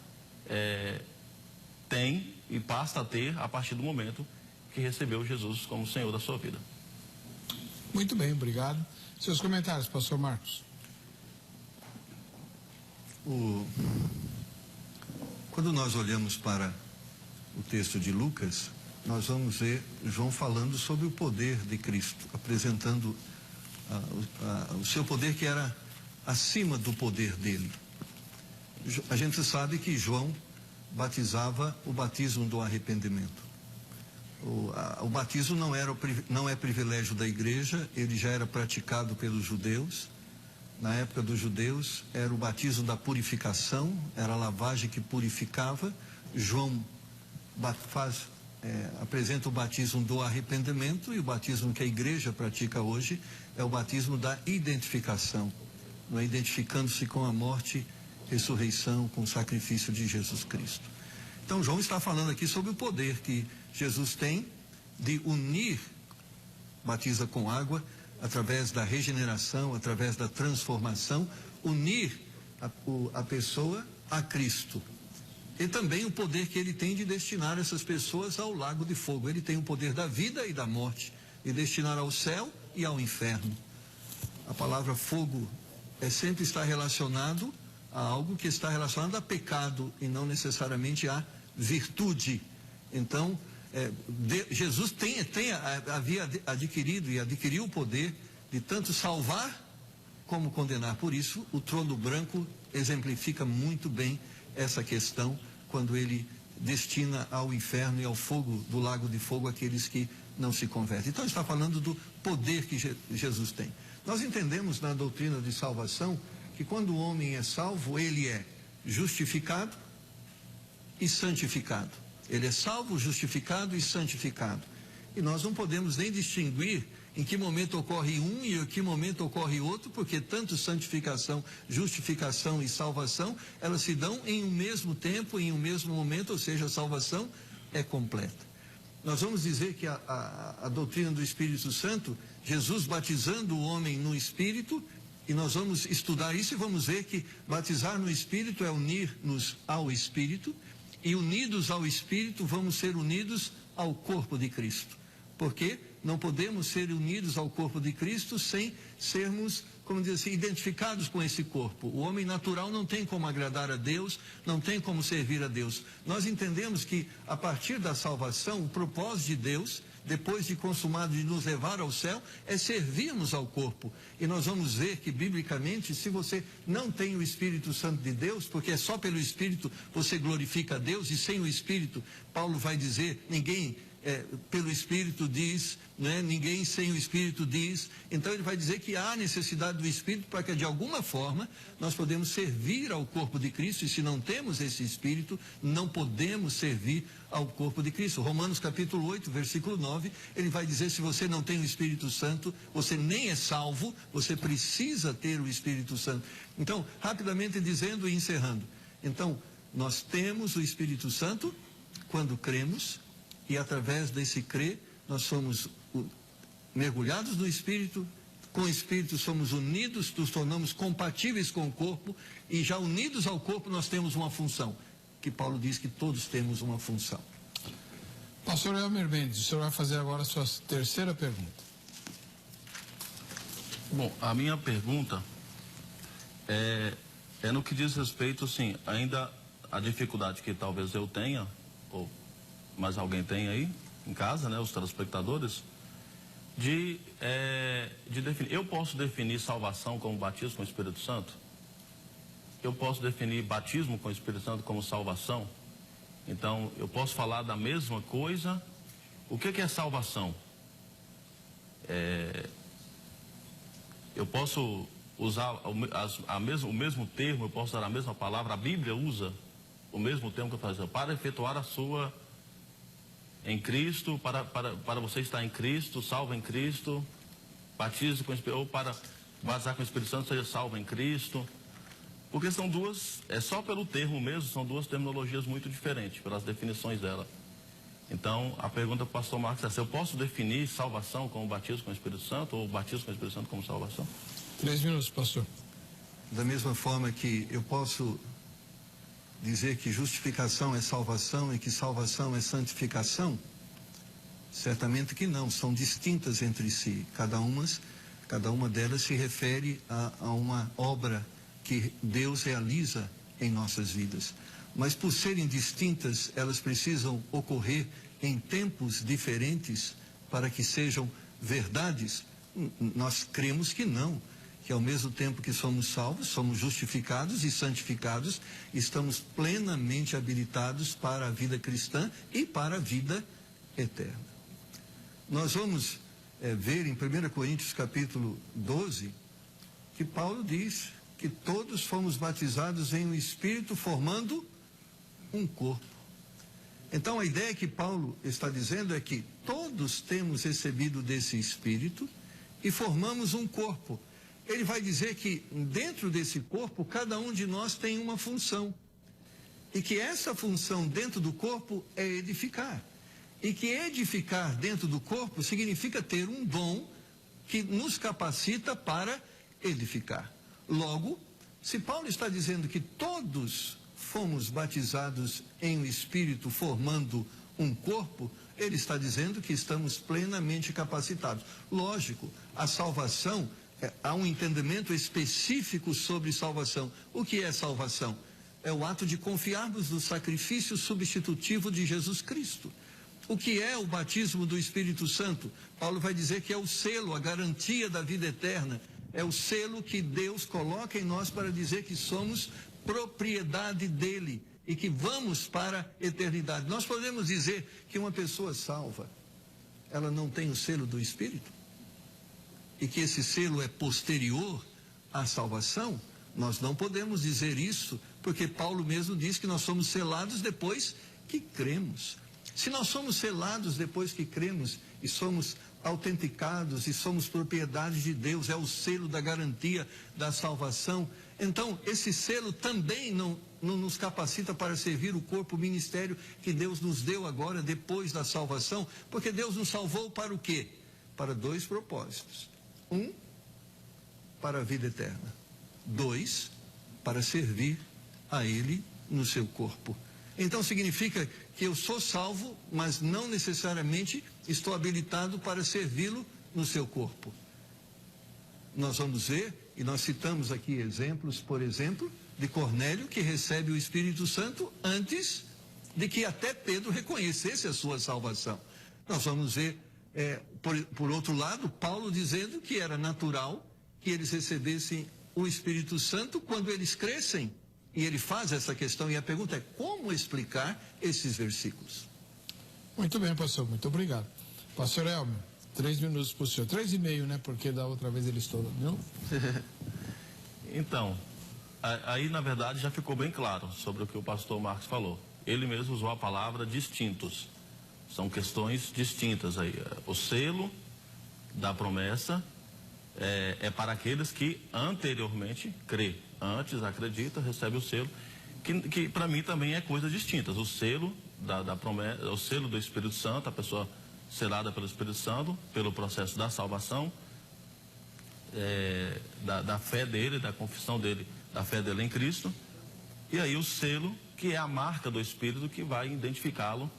tem e passa a ter a partir do momento que recebeu Jesus como Senhor da sua vida. Muito bem, obrigado. Seus comentários, pastor Marcos. Quando nós olhamos para o texto de Lucas, nós vamos ver João falando sobre o poder de Cristo, apresentando o seu poder que era acima do poder dele. A gente sabe que João batizava o batismo do arrependimento. O batismo não é privilégio da igreja, ele já era praticado pelos judeus. Na época dos judeus era o batismo da purificação, era a lavagem que purificava. João apresenta o batismo do arrependimento, e o batismo que a igreja pratica hoje é o batismo da identificação, não é? Identificando-se com a morte, ressurreição, com o sacrifício de Jesus Cristo. Então João está falando aqui sobre o poder que Jesus tem de unir, batiza com água, através da regeneração, através da transformação, unir a pessoa a Cristo. E também o poder que ele tem de destinar essas pessoas ao lago de fogo. Ele tem o poder da vida e da morte, de destinar ao céu e ao inferno. A palavra fogo sempre está relacionado a algo que está relacionado a pecado e não necessariamente a virtude. Então, Jesus havia adquirido e adquiriu o poder de tanto salvar como condenar. Por isso, o trono branco exemplifica muito bem essa questão, quando ele destina ao inferno e ao fogo do lago de fogo aqueles que não se convertem. Então está falando do poder que Jesus tem. Nós entendemos na doutrina de salvação que quando o homem é salvo, ele é justificado e santificado. Ele é salvo, justificado e santificado. E nós não podemos nem distinguir em que momento ocorre um e em que momento ocorre outro, porque tanto santificação, justificação e salvação, elas se dão em um mesmo tempo, em um mesmo momento, ou seja, a salvação é completa. Nós vamos dizer que a doutrina do Espírito Santo, Jesus batizando o homem no Espírito, e nós vamos estudar isso e vamos ver que batizar no Espírito é unir-nos ao Espírito, e unidos ao Espírito vamos ser unidos ao corpo de Cristo. Porque não podemos ser unidos ao corpo de Cristo sem sermos como diz assim, identificados com esse corpo. O homem natural não tem como agradar a Deus, não tem como servir a Deus. Nós entendemos que, a partir da salvação, o propósito de Deus, depois de consumado, de nos levar ao céu, é servirmos ao corpo. E nós vamos ver que, biblicamente, se você não tem o Espírito Santo de Deus, porque é só pelo Espírito você glorifica a Deus, e sem o Espírito, Paulo vai dizer, ninguém... pelo Espírito diz, né? Ninguém sem o Espírito diz. Então ele vai dizer que há necessidade do Espírito para que de alguma forma nós podemos servir ao corpo de Cristo, e se não temos esse Espírito, não podemos servir ao corpo de Cristo. Romanos capítulo 8, versículo 9, ele vai dizer, se você não tem o Espírito Santo, você nem é salvo, você precisa ter o Espírito Santo. Então, rapidamente dizendo e encerrando, então, nós temos o Espírito Santo quando cremos, e através desse crer, nós somos mergulhados no Espírito, com o Espírito somos unidos, nos tornamos compatíveis com o corpo, e já unidos ao corpo nós temos uma função, que Paulo diz que todos temos uma função. Pastor Elmer Mendes, o senhor vai fazer agora a sua terceira pergunta. Bom, a minha pergunta é no que diz respeito, assim, ainda a dificuldade que talvez eu tenha, ou mas alguém tem aí em casa, né, os telespectadores, de definir. Eu posso definir salvação como batismo com o Espírito Santo? Eu posso definir batismo com o Espírito Santo como salvação? Então, eu posso falar da mesma coisa? O que é salvação? Eu posso usar o mesmo termo, eu posso usar a mesma palavra, a Bíblia usa o mesmo termo que eu faço, para efetuar a sua... em Cristo, para você estar em Cristo, salvo em Cristo, batize com o Espírito, ou para batizar com o Espírito Santo, seja salvo em Cristo, porque são duas, só pelo termo mesmo, são duas terminologias muito diferentes, pelas definições dela. Então, a pergunta para o pastor Marcos é se eu posso definir salvação como batismo com o Espírito Santo, ou batismo com o Espírito Santo como salvação? 3 minutos, pastor. Da mesma forma que eu posso dizer que justificação é salvação e que salvação é santificação, certamente que não, são distintas entre si. Cada uma delas se refere a uma obra que Deus realiza em nossas vidas. Mas por serem distintas, elas precisam ocorrer em tempos diferentes para que sejam verdades. Nós cremos que não, que ao mesmo tempo que somos salvos, somos justificados e santificados, estamos plenamente habilitados para a vida cristã e para a vida eterna. Nós vamos ver em 1 Coríntios capítulo 12, que Paulo diz que todos fomos batizados em um Espírito, formando um corpo. Então a ideia que Paulo está dizendo é que todos temos recebido desse Espírito e formamos um corpo. Ele vai dizer que dentro desse corpo, cada um de nós tem uma função. E que essa função dentro do corpo é edificar. E que edificar dentro do corpo significa ter um dom que nos capacita para edificar. Logo, se Paulo está dizendo que todos fomos batizados em um Espírito formando um corpo, ele está dizendo que estamos plenamente capacitados. Lógico, a salvação... há um entendimento específico sobre salvação. O que é salvação? É o ato de confiarmos no sacrifício substitutivo de Jesus Cristo. O que é o batismo do Espírito Santo? Paulo vai dizer que é o selo, a garantia da vida eterna. É o selo que Deus coloca em nós para dizer que somos propriedade dele e que vamos para a eternidade. Nós podemos dizer que uma pessoa salva, ela não tem o selo do Espírito? E que esse selo é posterior à salvação? Nós não podemos dizer isso, porque Paulo mesmo diz que nós somos selados depois que cremos. Se nós somos selados depois que cremos e somos autenticados e somos propriedade de Deus, é o selo da garantia da salvação, então esse selo também não nos capacita para servir o corpo, o ministério que Deus nos deu agora depois da salvação, porque Deus nos salvou para o quê? Para 2 propósitos. 1, para a vida eterna. 2, para servir a Ele no seu corpo. Então significa que eu sou salvo, mas não necessariamente estou habilitado para servi-lo no seu corpo. Nós vamos ver E nós citamos aqui exemplos, por exemplo, de Cornélio, que recebe o Espírito Santo antes de que até Pedro reconhecesse a sua salvação. Nós vamos ver, por outro lado, Paulo dizendo que era natural que eles recebessem o Espírito Santo quando eles crescem. E ele faz essa questão, e a pergunta é: como explicar esses versículos? Muito bem, pastor, muito obrigado. Pastor Elmer, 3 minutos para o senhor. 3,5, né? Porque da outra vez ele estourou, não? Então, aí na verdade já ficou bem claro sobre o que o pastor Marcos falou. Ele mesmo usou a palavra distintos. São questões distintas aí. O selo da promessa é para aqueles que anteriormente crê. Antes acredita, recebe o selo, que para mim também é coisa distinta. O selo da promessa, o selo do Espírito Santo, a pessoa selada pelo Espírito Santo, pelo processo da salvação, da fé dele, da confissão dele, da fé dele em Cristo. E aí o selo, que é a marca do Espírito que vai identificá-lo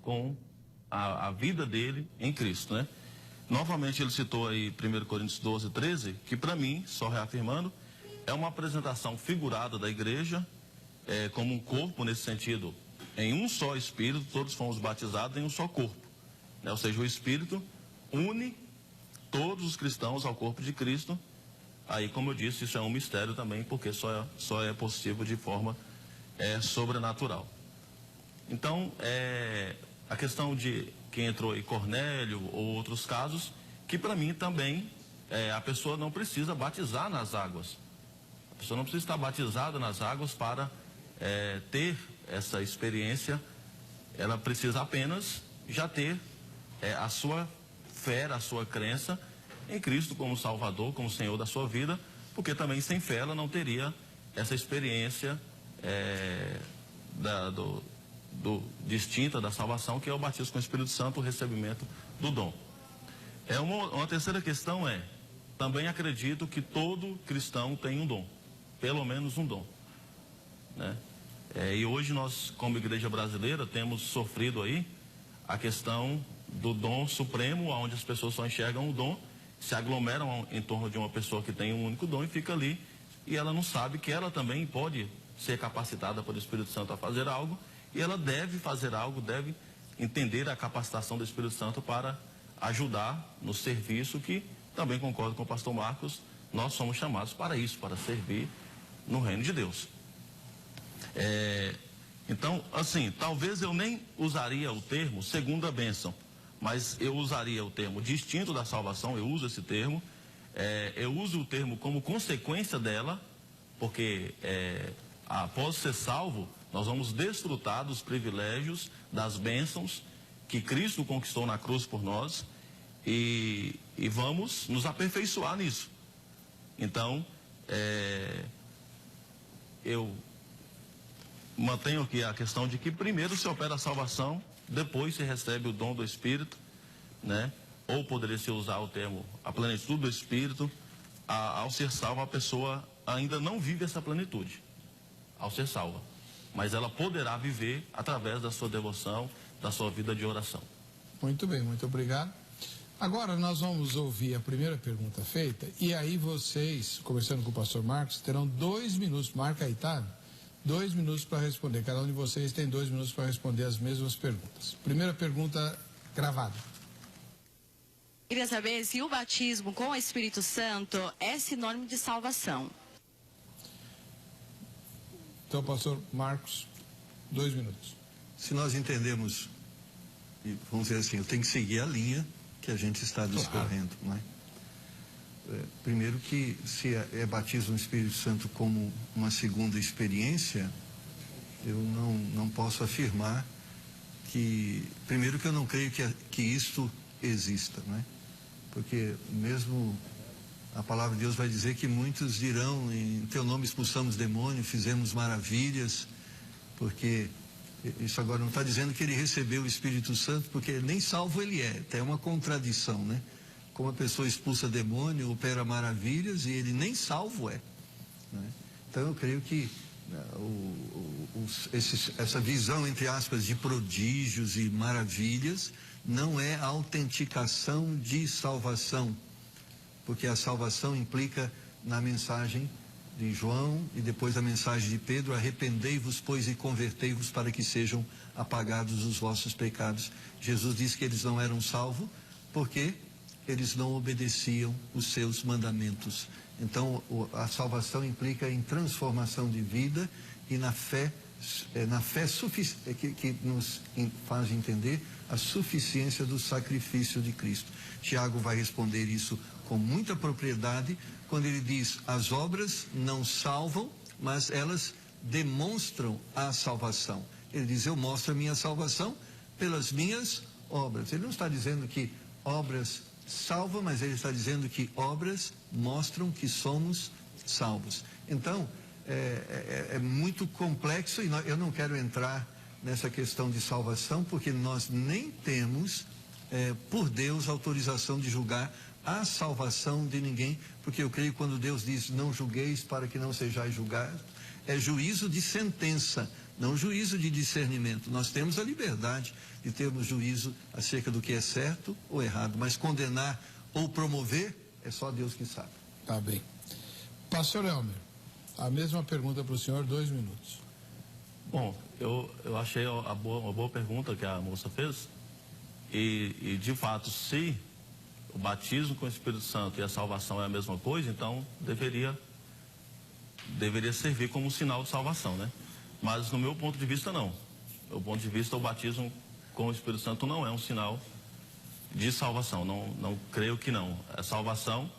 com a vida dele em Cristo, né? Novamente ele citou aí 1 Coríntios 12, 13, que para mim, só reafirmando, é uma apresentação figurada da igreja, como um corpo nesse sentido, em um só Espírito, todos fomos batizados em um só corpo, né? Ou seja, o Espírito une todos os cristãos ao corpo de Cristo. Aí, como eu disse, isso é um mistério também, porque só é possível de forma sobrenatural. Então, a questão de que entrou aí Cornélio ou outros casos, que para mim também a pessoa não precisa batizar nas águas. A pessoa não precisa estar batizada nas águas para ter essa experiência. Ela precisa apenas já ter a sua fé, a sua crença em Cristo como Salvador, como Senhor da sua vida, porque também sem fé ela não teria essa experiência distinta da salvação, que é o batismo com o Espírito Santo, o recebimento do dom. Uma terceira questão também acredito que todo cristão tem um dom, pelo menos um dom, né? E hoje nós, como igreja brasileira, temos sofrido aí a questão do dom supremo, onde as pessoas só enxergam o dom, se aglomeram em torno de uma pessoa que tem um único dom e fica ali, e ela não sabe que ela também pode ser capacitada pelo Espírito Santo a fazer algo, e ela deve fazer algo, deve entender a capacitação do Espírito Santo para ajudar no serviço, que também concordo com o pastor Marcos, nós somos chamados para isso, para servir no reino de Deus. Então, assim, talvez eu nem usaria o termo segunda bênção, mas eu usaria o termo distinto da salvação. Eu uso esse termo, eu uso o termo como consequência dela, porque após ser salvo, nós vamos desfrutar dos privilégios, das bênçãos que Cristo conquistou na cruz por nós, e vamos nos aperfeiçoar nisso. Então, eu mantenho aqui a questão de que primeiro se opera a salvação, depois se recebe o dom do Espírito, né? Ou poderia se usar o termo a plenitude do Espírito. Ao ser salva, a pessoa ainda não vive essa plenitude ao ser salva, mas ela poderá viver através da sua devoção, da sua vida de oração. Muito bem, muito obrigado. Agora nós vamos ouvir a primeira pergunta feita, e aí vocês, conversando com o pastor Marcos, terão 2 minutos, marca aí, tá? 2 minutos para responder. Cada um de vocês tem 2 minutos para responder as mesmas perguntas. Primeira pergunta gravada. Queria saber se o batismo com o Espírito Santo é sinônimo de salvação. Então, pastor Marcos, 2 minutos. Se nós entendemos, vamos dizer assim, eu tenho que seguir a linha que a gente está discorrendo, não é? Primeiro que se é batismo no Espírito Santo como uma segunda experiência, eu não posso afirmar que... Primeiro que eu não creio que isto exista, não é? Porque mesmo a palavra de Deus vai dizer que muitos dirão: em teu nome expulsamos demônio, fizemos maravilhas, porque isso agora não está dizendo que ele recebeu o Espírito Santo, porque nem salvo ele é, até uma contradição, né? Como a pessoa expulsa demônio, opera maravilhas, e ele nem salvo é, né? Então eu creio que essa visão, entre aspas, de prodígios e maravilhas não é a autenticação de salvação, porque a salvação implica na mensagem de João e depois a mensagem de Pedro: arrependei-vos, pois, e convertei-vos para que sejam apagados os vossos pecados. Jesus disse que eles não eram salvos porque eles não obedeciam os seus mandamentos. Então, a salvação implica em transformação de vida e na fé que nos faz entender a suficiência do sacrifício de Cristo. Tiago vai responder isso com muita propriedade quando ele diz: as obras não salvam, mas elas demonstram a salvação. Ele diz: eu mostro a minha salvação pelas minhas obras. Ele não está dizendo que obras salvam, mas ele está dizendo que obras mostram que somos salvos. Então, é muito complexo e eu não quero entrar nessa questão de salvação, porque nós nem temos, por Deus, autorização de julgar a salvação de ninguém, porque eu creio que quando Deus diz: não julgueis para que não sejais julgados, é juízo de sentença, não juízo de discernimento. Nós temos a liberdade de termos juízo acerca do que é certo ou errado, mas condenar ou promover é só Deus que sabe. Tá bem. Pastor Elmer, a mesma pergunta para o senhor, 2 minutos. Bom, eu achei uma boa pergunta que a moça fez. E de fato, se o batismo com o Espírito Santo e a salvação é a mesma coisa, então deveria servir como um sinal de salvação, né? Mas no meu ponto de vista, não. Do meu ponto de vista, o batismo com o Espírito Santo não é um sinal de salvação. Não creio que não. A salvação,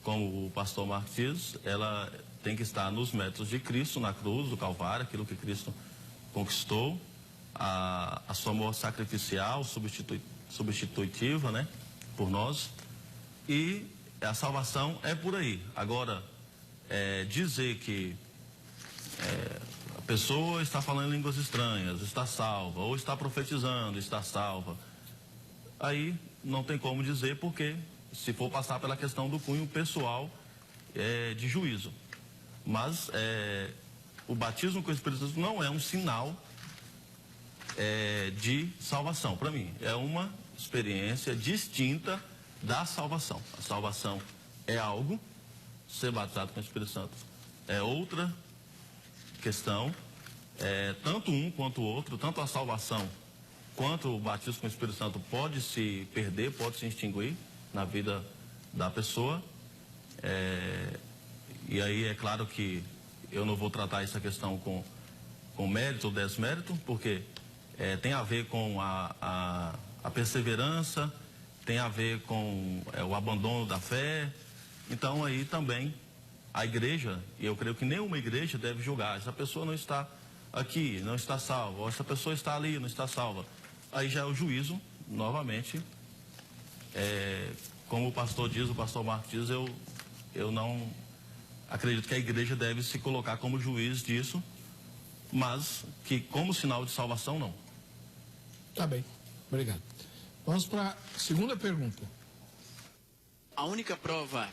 como o pastor Marcos diz, ela tem que estar nos méritos de Cristo, na cruz, do Calvário, aquilo que Cristo conquistou, a sua morte sacrificial, substitutiva, né, por nós. E a salvação é por aí. Agora, dizer que a pessoa está falando línguas estranhas, está salva, ou está profetizando, está salva, aí não tem como dizer, porque se for passar pela questão do cunho pessoal de juízo. Mas o batismo com o Espírito Santo não é um sinal de salvação. Para mim, é uma experiência distinta da salvação. A salvação é algo, ser batizado com o Espírito Santo é outra questão. Tanto um quanto o outro, tanto a salvação quanto o batismo com o Espírito Santo pode se perder, pode se extinguir na vida da pessoa. E aí é claro que eu não vou tratar essa questão com mérito ou desmérito, porque tem a ver com a perseverança, tem a ver com o abandono da fé. Então aí também a igreja, e eu creio que nenhuma igreja deve julgar: essa pessoa não está aqui, não está salva, ou essa pessoa está ali, não está salva. Aí já é o juízo, novamente. Como o pastor diz, o pastor Marcos diz, eu não acredito que a igreja deve se colocar como juiz disso, mas que como sinal de salvação, não. Tá bem, obrigado. Vamos para a segunda pergunta. A única prova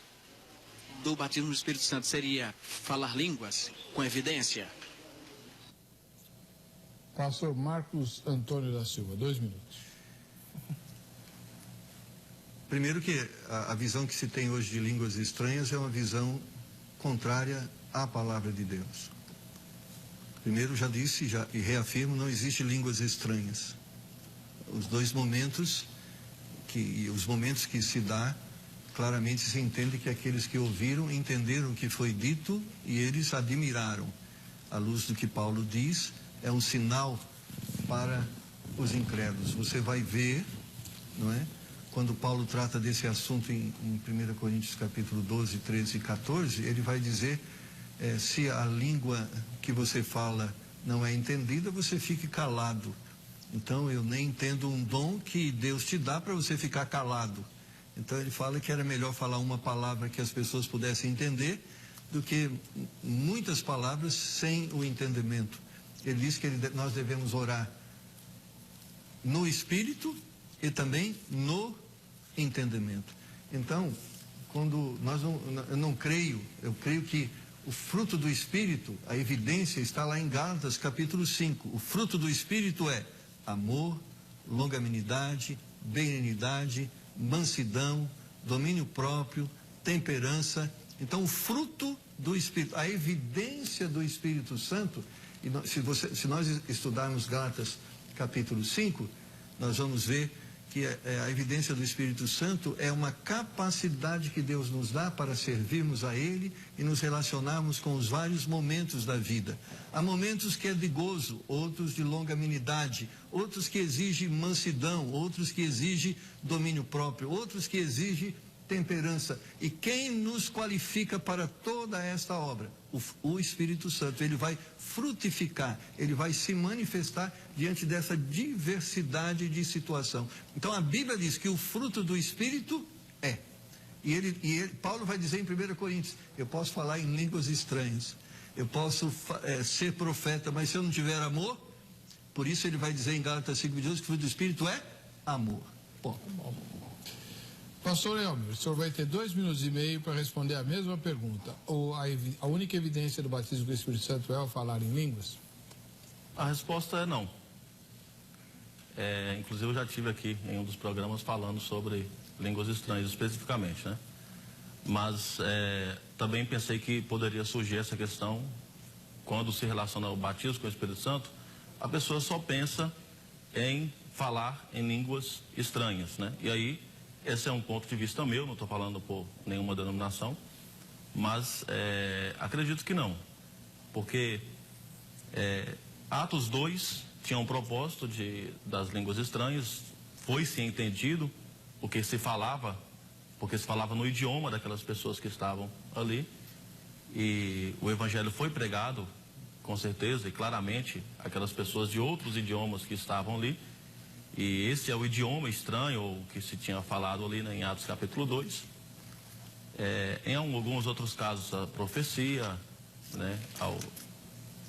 do batismo do Espírito Santo seria falar línguas, com evidência? Pastor Marcos Antônio da Silva, 2 minutos. Primeiro que a visão que se tem hoje de línguas estranhas é uma visão contrária à palavra de Deus. Primeiro, já disse e reafirmo, não existe línguas estranhas. Os dois momentos, os momentos que se dá, claramente se entende que aqueles que ouviram entenderam o que foi dito e eles admiraram. À luz do que Paulo diz, é um sinal para os incrédulos. Você vai ver, não é? Quando Paulo trata desse assunto em 1 Coríntios capítulo 12, 13 e 14, ele vai dizer, se a língua que você fala não é entendida, você fique calado. Então eu nem entendo um dom que Deus te dá para você ficar calado. Então ele fala que era melhor falar uma palavra que as pessoas pudessem entender do que muitas palavras sem o entendimento. Ele diz que nós devemos orar no Espírito e também no entendimento. Então, quando eu não creio, eu creio que o fruto do Espírito, a evidência está lá em Gálatas capítulo 5. O fruto do Espírito é amor, longanimidade, benignidade, mansidão, domínio próprio, temperança. Então, o fruto do Espírito, a evidência do Espírito Santo, e se nós estudarmos Gálatas capítulo 5, nós vamos ver que a evidência do Espírito Santo é uma capacidade que Deus nos dá para servirmos a Ele e nos relacionarmos com os vários momentos da vida. Há momentos que é de gozo, outros de longanimidade, outros que exigem mansidão, outros que exigem domínio próprio, outros que exigem temperança. E quem nos qualifica para toda esta obra? O Espírito Santo. Ele vai frutificar, ele vai se manifestar diante dessa diversidade de situação. Então a Bíblia diz que o fruto do Espírito é. Paulo vai dizer em 1 Coríntios, eu posso falar em línguas estranhas, eu posso ser profeta, mas se eu não tiver amor, por isso ele vai dizer em Gálatas 5:22 que o fruto do Espírito é amor. Bom. Pastor Elmer, o senhor vai ter 2 minutos e meio para responder a mesma pergunta. A única evidência do batismo com o Espírito Santo é o falar em línguas? A resposta é não. Inclusive eu já estive aqui em um dos programas falando sobre línguas estranhas especificamente, né? Mas também pensei que poderia surgir essa questão quando se relaciona ao batismo com o Espírito Santo. A pessoa só pensa em falar em línguas estranhas, né? E aí, esse é um ponto de vista meu, não estou falando por nenhuma denominação, mas acredito que não, porque Atos 2 tinha um propósito das línguas estranhas, foi-se entendido o que se falava, porque se falava no idioma daquelas pessoas que estavam ali, e o evangelho foi pregado, com certeza, e claramente, aquelas pessoas de outros idiomas que estavam ali. E esse é o idioma estranho, ou que se tinha falado ali, né, em Atos capítulo 2. Em alguns outros casos, a profecia, né,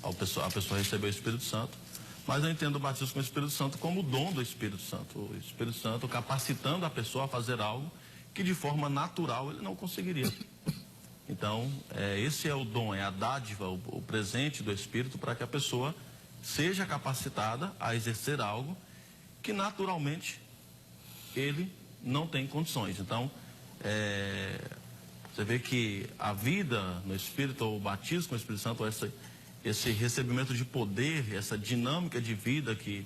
a pessoa recebeu o Espírito Santo. Mas eu entendo o batismo com o Espírito Santo como o dom do Espírito Santo. O Espírito Santo capacitando a pessoa a fazer algo que de forma natural ele não conseguiria. Então, esse é o dom, é a dádiva, o presente do Espírito para que a pessoa seja capacitada a exercer algo que naturalmente ele não tem condições. Então, você vê que a vida no Espírito, ou o batismo com o Espírito Santo, esse recebimento de poder, essa dinâmica de vida que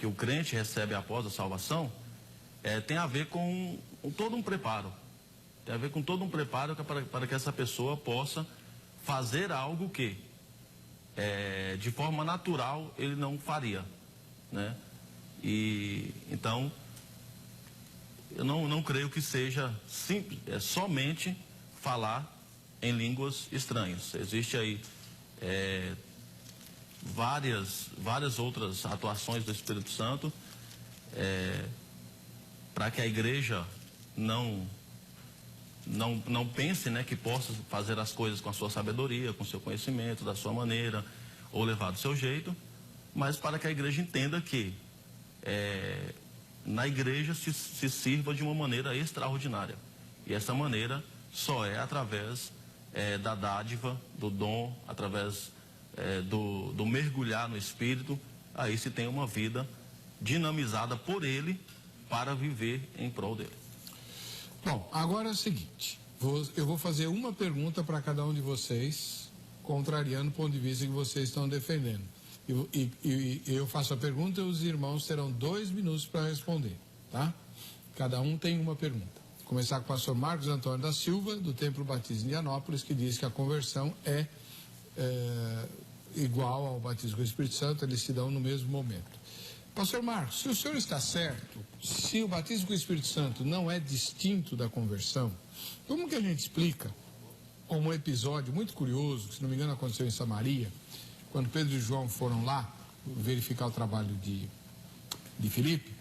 o crente recebe após a salvação, tem a ver com todo um preparo. Tem a ver com todo um preparo para que essa pessoa possa fazer algo que, de forma natural, ele não faria, né? E então eu não creio que seja simples, somente falar em línguas estranhas. Existe aí várias outras atuações do Espírito Santo para que a igreja não pense, né, que possa fazer as coisas com a sua sabedoria, com o seu conhecimento, da sua maneira, ou levar do seu jeito, mas para que a igreja entenda que na igreja se sirva de uma maneira extraordinária. E essa maneira só é através da dádiva, do dom, através do mergulhar no Espírito. Aí se tem uma vida dinamizada por Ele para viver em prol dele. Bom, agora é o seguinte, eu vou fazer uma pergunta para cada um de vocês, contrariando o ponto de vista que vocês estão defendendo. E eu faço a pergunta e os irmãos terão 2 minutos para responder, tá? Cada um tem uma pergunta. Vou começar com o pastor Marcos Antônio da Silva, do Templo Batista de Indianópolis, que diz que a conversão é igual ao batismo com o Espírito Santo, eles se dão no mesmo momento. Pastor Marcos, se o senhor está certo, se o batismo com o Espírito Santo não é distinto da conversão, como que a gente explica um episódio muito curioso, que se não me engano aconteceu em Samaria, quando Pedro e João foram lá verificar o trabalho de Filipe,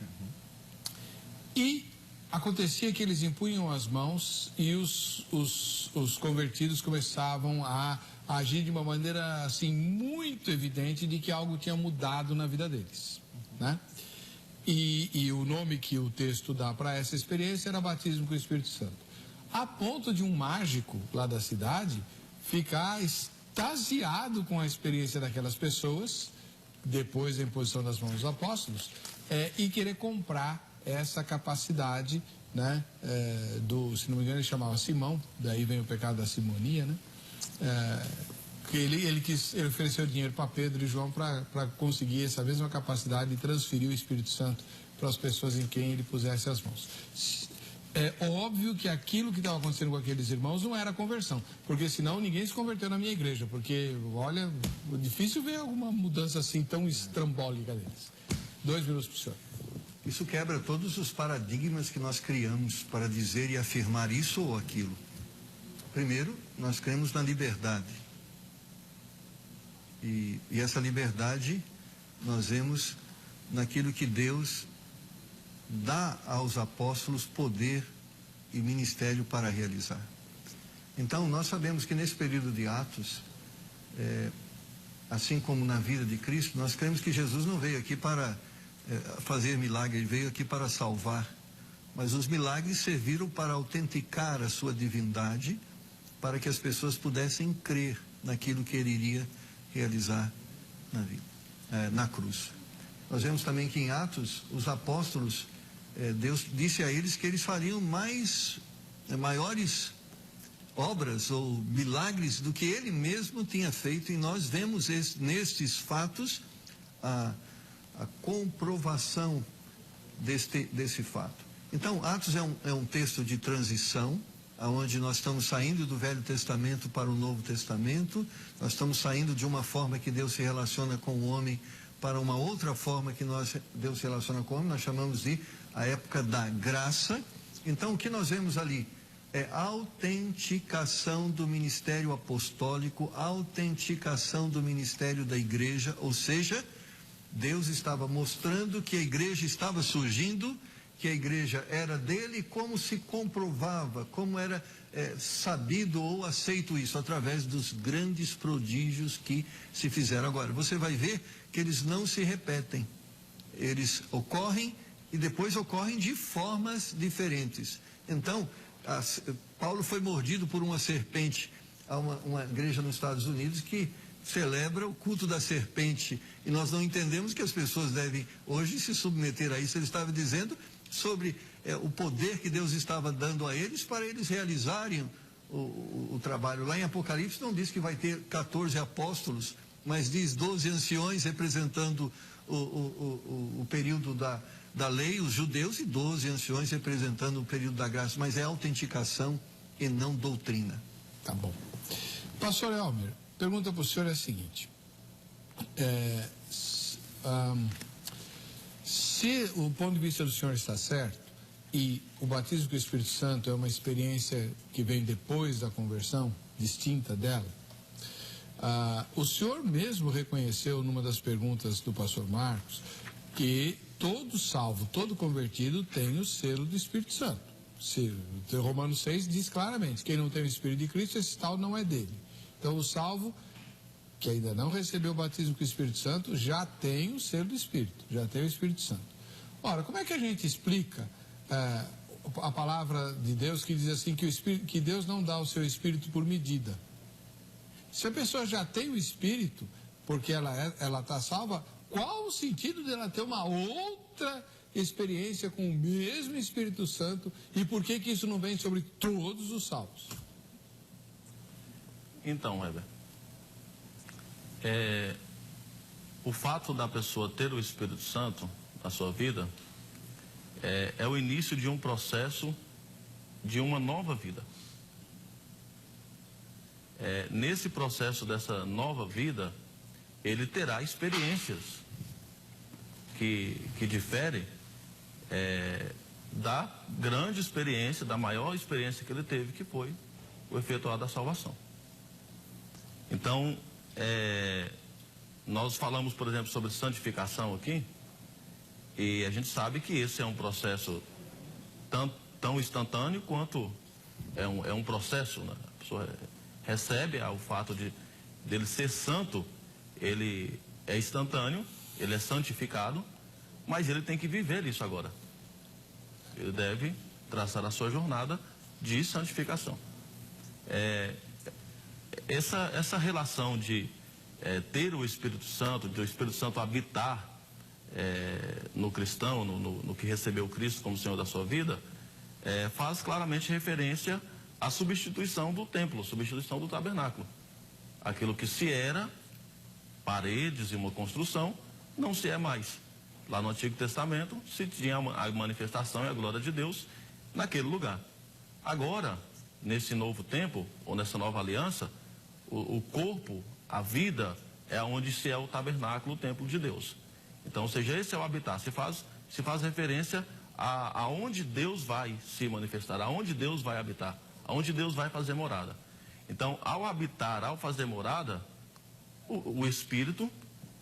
e acontecia que eles impunham as mãos e os convertidos começavam a agir de uma maneira assim muito evidente de que algo tinha mudado na vida deles, né? E o nome que o texto dá para essa experiência era batismo com o Espírito Santo. A ponto de um mágico lá da cidade ficar extasiado com a experiência daquelas pessoas, depois da imposição das mãos dos apóstolos, e querer comprar essa capacidade né, se não me engano ele chamava Simão, daí vem o pecado da simonia, né, que ele ofereceu dinheiro para Pedro e João para conseguir essa mesma capacidade de transferir o Espírito Santo para as pessoas em quem ele pusesse as mãos. É óbvio que aquilo que estava acontecendo com aqueles irmãos não era conversão, porque senão ninguém se converteu na minha igreja, porque, olha, é difícil ver alguma mudança assim tão estrambólica deles. 2 minutos para o senhor. Isso quebra todos os paradigmas que nós criamos para dizer e afirmar isso ou aquilo. Primeiro, nós cremos na liberdade. E essa liberdade nós vemos naquilo que Deus dá aos apóstolos poder e ministério para realizar. Então, nós sabemos que nesse período de Atos, assim como na vida de Cristo, nós cremos que Jesus não veio aqui para fazer milagre, ele veio aqui para salvar. Mas os milagres serviram para autenticar a sua divindade, para que as pessoas pudessem crer naquilo que ele iria realizar na cruz. Nós vemos também que em Atos, os apóstolos, Deus disse a eles que eles fariam maiores obras ou milagres do que ele mesmo tinha feito, e nós vemos nestes fatos a comprovação desse fato. Então, Atos é um texto de transição, onde nós estamos saindo do Velho Testamento para o Novo Testamento, nós estamos saindo de uma forma que Deus se relaciona com o homem para uma outra forma que Deus se relaciona com o homem, nós chamamos de a época da graça. Então, o que nós vemos ali é autenticação do ministério apostólico, autenticação do ministério da igreja, ou seja, Deus estava mostrando que a igreja estava surgindo, que a igreja era dele, como se comprovava, como era sabido ou aceito isso, através dos grandes prodígios que se fizeram. Agora, você vai ver que eles não se repetem, eles ocorrem e depois ocorrem de formas diferentes. Então, Paulo foi mordido por uma serpente a uma igreja nos Estados Unidos que celebra o culto da serpente, e nós não entendemos que as pessoas devem hoje se submeter a isso. Ele estava dizendo sobre o poder que Deus estava dando a eles para eles realizarem o trabalho. Lá em Apocalipse não diz que vai ter 14 apóstolos, mas diz 12 anciões representando o período da lei, os judeus, e 12 anciões representando o período da graça, mas é autenticação e não doutrina. Tá bom. Pastor Elmer, pergunta para o senhor é a seguinte: se o ponto de vista do senhor está certo, e o batismo com o Espírito Santo é uma experiência que vem depois da conversão, distinta dela, o senhor mesmo reconheceu numa das perguntas do pastor Marcos que todo salvo, todo convertido tem o selo do Espírito Santo. Romanos 6 diz claramente: quem não tem o Espírito de Cristo, esse tal não é dele. Então o salvo que ainda não recebeu o batismo com o Espírito Santo já tem o selo do Espírito, já tem o Espírito Santo. Ora, como é que a gente explica a palavra de Deus que diz assim que Deus não dá o seu Espírito por medida? Se a pessoa já tem o Espírito, porque ela está salva, qual o sentido dela ter uma outra experiência com o mesmo Espírito Santo, e por que isso não vem sobre todos os salvos? Então, Heber, o fato da pessoa ter o Espírito Santo na sua vida é o início de um processo de uma nova vida. Nesse processo dessa nova vida, ele terá experiências que diferem da grande experiência, da maior experiência que ele teve, que foi o efetuar da salvação. Então, nós falamos, por exemplo, sobre santificação aqui, e a gente sabe que esse é um processo tão instantâneo quanto é um processo, né? A pessoa recebe o fato dele ser santo, ele é instantâneo, ele é santificado, mas ele tem que viver isso agora. Ele deve traçar a sua jornada de santificação. Essa relação de ter o Espírito Santo, de o Espírito Santo habitar no cristão, no que recebeu Cristo como Senhor da sua vida, faz claramente referência à substituição do templo, substituição do tabernáculo. Aquilo que se era, paredes e uma construção, não se é mais. Lá no Antigo Testamento se tinha a manifestação e a glória de Deus naquele lugar. Agora, nesse novo tempo, ou nessa nova aliança, o corpo, a vida, é onde se é o tabernáculo, o templo de Deus. Então, ou seja, esse é o habitar. Se faz referência a onde Deus vai se manifestar, aonde Deus vai habitar, aonde Deus vai fazer morada. Então, ao habitar, ao fazer morada, o Espírito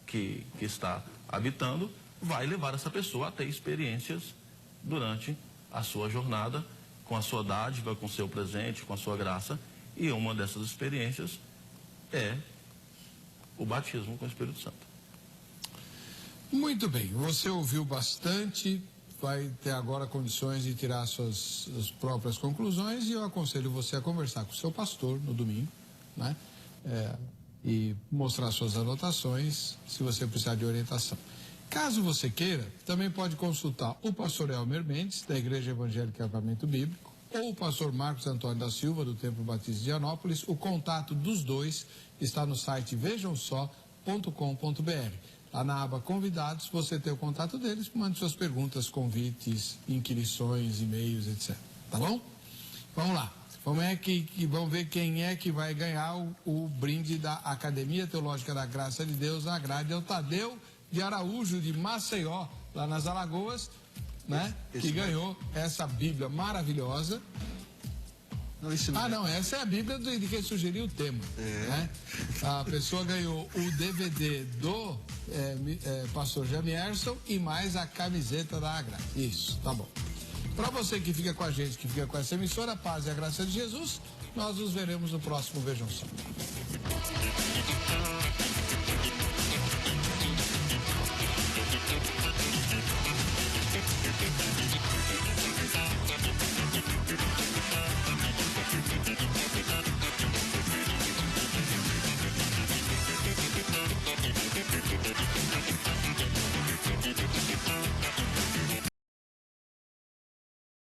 que está habitando vai levar essa pessoa a ter experiências durante a sua jornada, com a sua dádiva, com o seu presente, com a sua graça. E uma dessas experiências é o batismo com o Espírito Santo. Muito bem, você ouviu bastante, vai ter agora condições de tirar suas próprias conclusões, e eu aconselho você a conversar com o seu pastor no domingo, né? E mostrar suas anotações, se você precisar de orientação. Caso você queira, também pode consultar o pastor Elmer Mendes, da Igreja Evangélica Acampamento Bíblico, ou o pastor Marcos Antônio da Silva, do Templo Batista de Higienópolis. O contato dos dois está no site vejamsó.com.br. Lá na aba Convidados, você tem o contato deles, mande suas perguntas, convites, inquirições, e-mails, etc. Tá bom? Vamos lá. Vamos ver quem é que vai ganhar o brinde da Academia Teológica da Graça de Deus. A grade é o Tadeu de Araújo, de Maceió, lá nas Alagoas, né? Que ganhou essa Bíblia maravilhosa. Não, essa é a Bíblia de quem sugeriu o tema. Né? A pessoa ganhou o DVD do pastor Jamierson e mais a camiseta da Agra. Isso, tá bom. Para você que fica com a gente, que fica com essa emissora, a paz e a graça de Jesus, nós nos veremos no próximo Vejam Só.